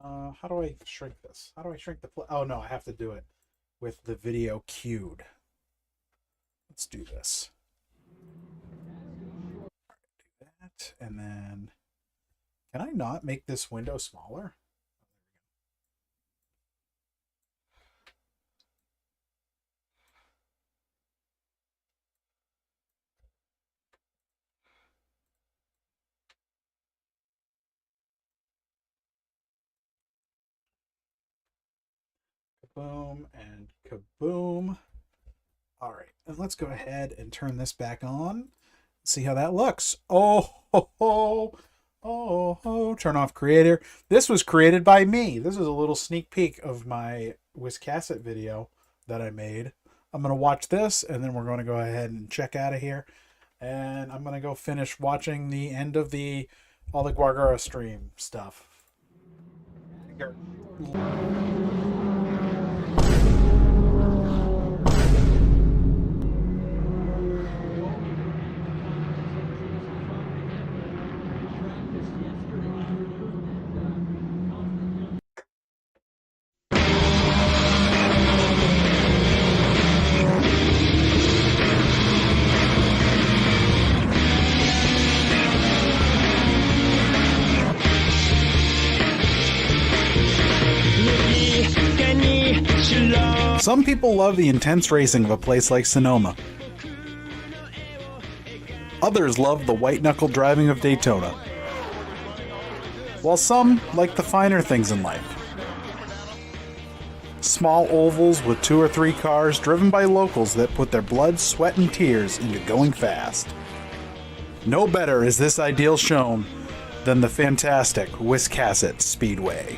How do I shrink this? How do I shrink the oh no, I have to do it with the video queued. Let's do this. Do that, and then can I not make this window smaller? Kaboom and kaboom. All right, and let's go ahead and turn this back on. See how that looks. Oh, ho, ho. Oh, turn off creator. This was created by me. This is a little sneak peek of my Wiscasset video that I made. I'm going to watch this, and then we're going to go ahead and check out of here. And I'm going to go finish watching the end of all the Guargara stream stuff. Some people love the intense racing of a place like Sonoma. Others love the white-knuckle driving of Daytona. While some like the finer things in life. Small ovals with 2 or 3 cars driven by locals that put their blood, sweat, and tears into going fast. No better is this ideal shown than the fantastic Wiscasset Speedway.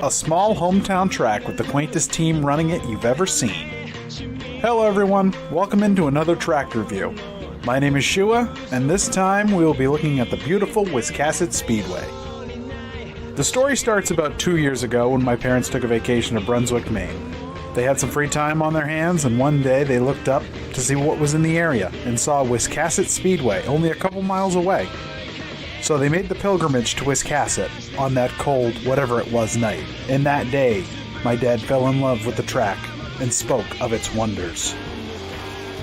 A small hometown track with the quaintest team running it you've ever seen. Hello everyone, welcome into another track review. My name is Shua, and this time we will be looking at the beautiful Wiscasset Speedway. The story starts about 2 years ago when my parents took a vacation to Brunswick, Maine. They had some free time on their hands, and one day they looked up to see what was in the area and saw Wiscasset Speedway only a couple miles away. So they made the pilgrimage to Wiscasset on that cold, whatever it was, night. And that day, my dad fell in love with the track and spoke of its wonders.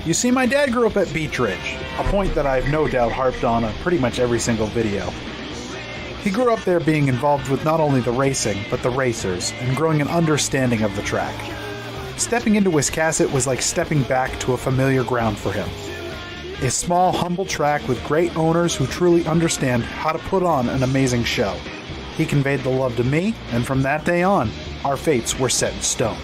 You see, my dad grew up at Beach Ridge, a point that I've no doubt harped on pretty much every single video. He grew up there being involved with not only the racing, but the racers, and growing an understanding of the track. Stepping into Wiscasset was like stepping back to a familiar ground for him. A small, humble track with great owners who truly understand how to put on an amazing show. He conveyed the love to me, and from that day on, our fates were set in stone.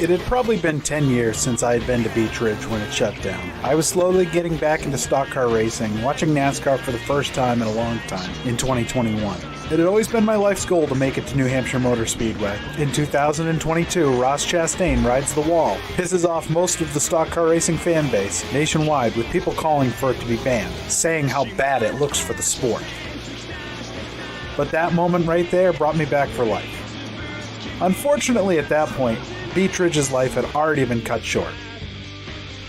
It had probably been 10 years since I had been to Beach Ridge when it shut down. I was slowly getting back into stock car racing, watching NASCAR for the first time in a long time, in 2021. It had always been my life's goal to make it to New Hampshire Motor Speedway. In 2022, Ross Chastain rides the wall, pisses off most of the stock car racing fan base nationwide with people calling for it to be banned, saying how bad it looks for the sport. But that moment right there brought me back for life. Unfortunately, at that point, Beach Ridge's life had already been cut short.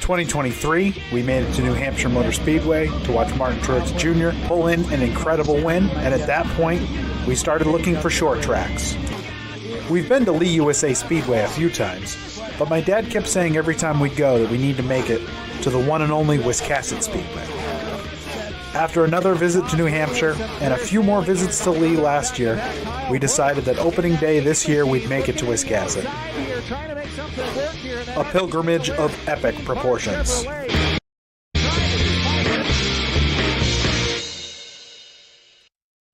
2023, we made it to New Hampshire Motor Speedway to watch Martin Truex Jr. pull in an incredible win, and at that point, we started looking for short tracks. We've been to Lee USA Speedway a few times, but my dad kept saying every time we'd go that we need to make it to the one and only Wiscasset Speedway. After another visit to New Hampshire and a few more visits to Lee last year, we decided that opening day this year we'd make it to Wiscasset. A pilgrimage of epic proportions.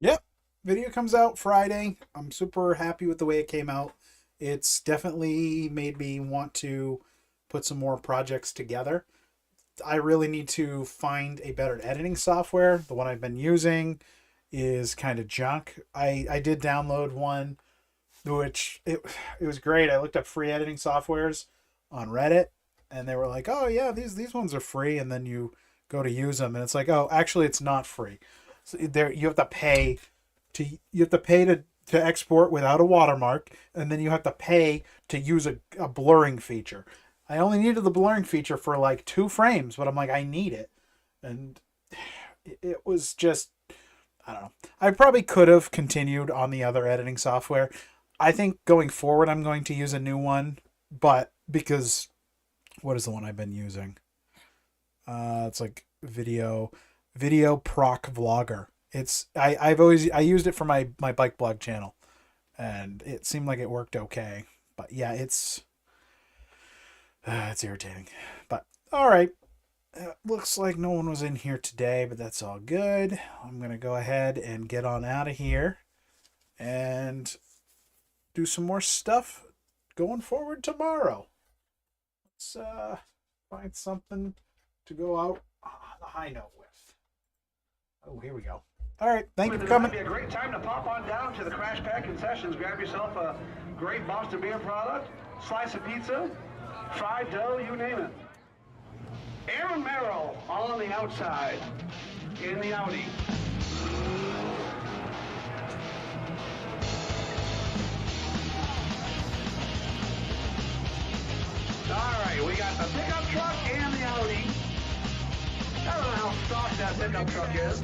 Yep, video comes out Friday. I'm super happy with the way it came out. It's definitely made me want to put some more projects together. I really need to find a better editing software. The one I've been using is kind of junk. I did download one, which it was great. I looked up free editing softwares on Reddit, and they were like, "Oh yeah, these ones are free." And then you go to use them, and it's like, "Oh, actually, it's not free." So there, you have to pay to export without a watermark, and then you have to pay to use a blurring feature. I only needed the blurring feature for like 2 frames, but I'm like, I need it. And it was just, I don't know. I probably could have continued on the other editing software. I think going forward, I'm going to use a new one, but because, what is the one I've been using? It's like Video Proc Vlogger. I used it for my bike blog channel, and it seemed like it worked okay. But yeah, it's irritating, but all right. Looks like no one was in here today, but that's all good. I'm going to go ahead and get on out of here and do some more stuff going forward tomorrow. Let's find something to go out on a high note with. Oh, here we go. All right, thank you for coming. It'd be a great time to pop on down to the Crash Pad Concessions. Grab yourself a great Boston beer product, slice of pizza, fried dough, you name it. Aaron Merrill on the outside in the Audi. All right, we got the pickup truck and the Audi. I don't know how stock that pickup truck is.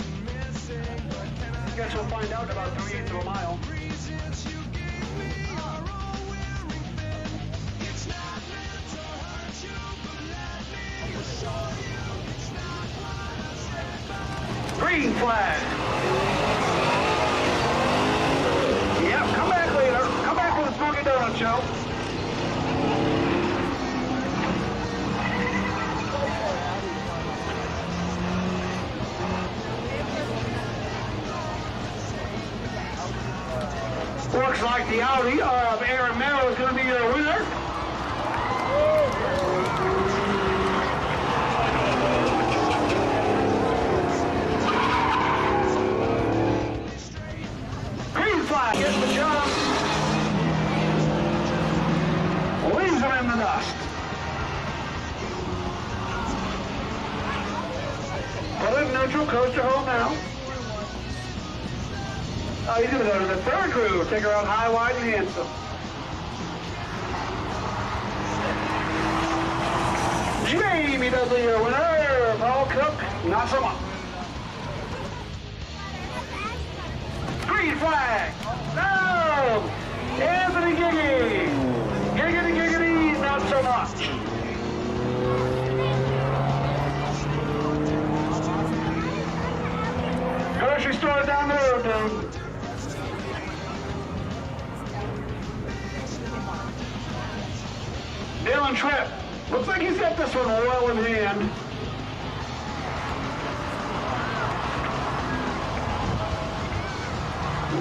Guess we'll find out in about 3/8 of a mile. Green flag. Yep, come back later. Come back for the Smoky Donut Show. Looks like the Audi of Aaron Merrill is going to be your winner. Green flag gets the job. Leaves him in the dust. Put it in neutral, coaster home now. Oh, he's going to go to the third groove. Take her out high, wide, and handsome. Jamie Dudley, your winner. Paul Cook, not so much. grocery store down the road, dude. Dylan Tripp. Looks like he's got this one well in hand.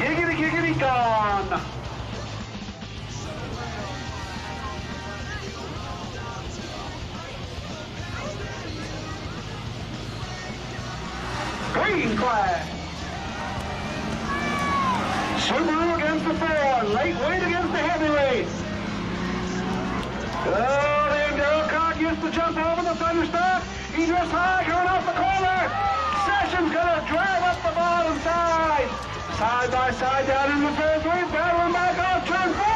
Giggity, giggity, gone. Green flag. Subaru against the Ford. Lightweight against the heavyweight. Oh, the Enduro car used to jump over the thunderstock. He drifts high, coming off the corner. Sessions gonna drive up the bottom side. Side by side down in the first wave, battling back off turn 4.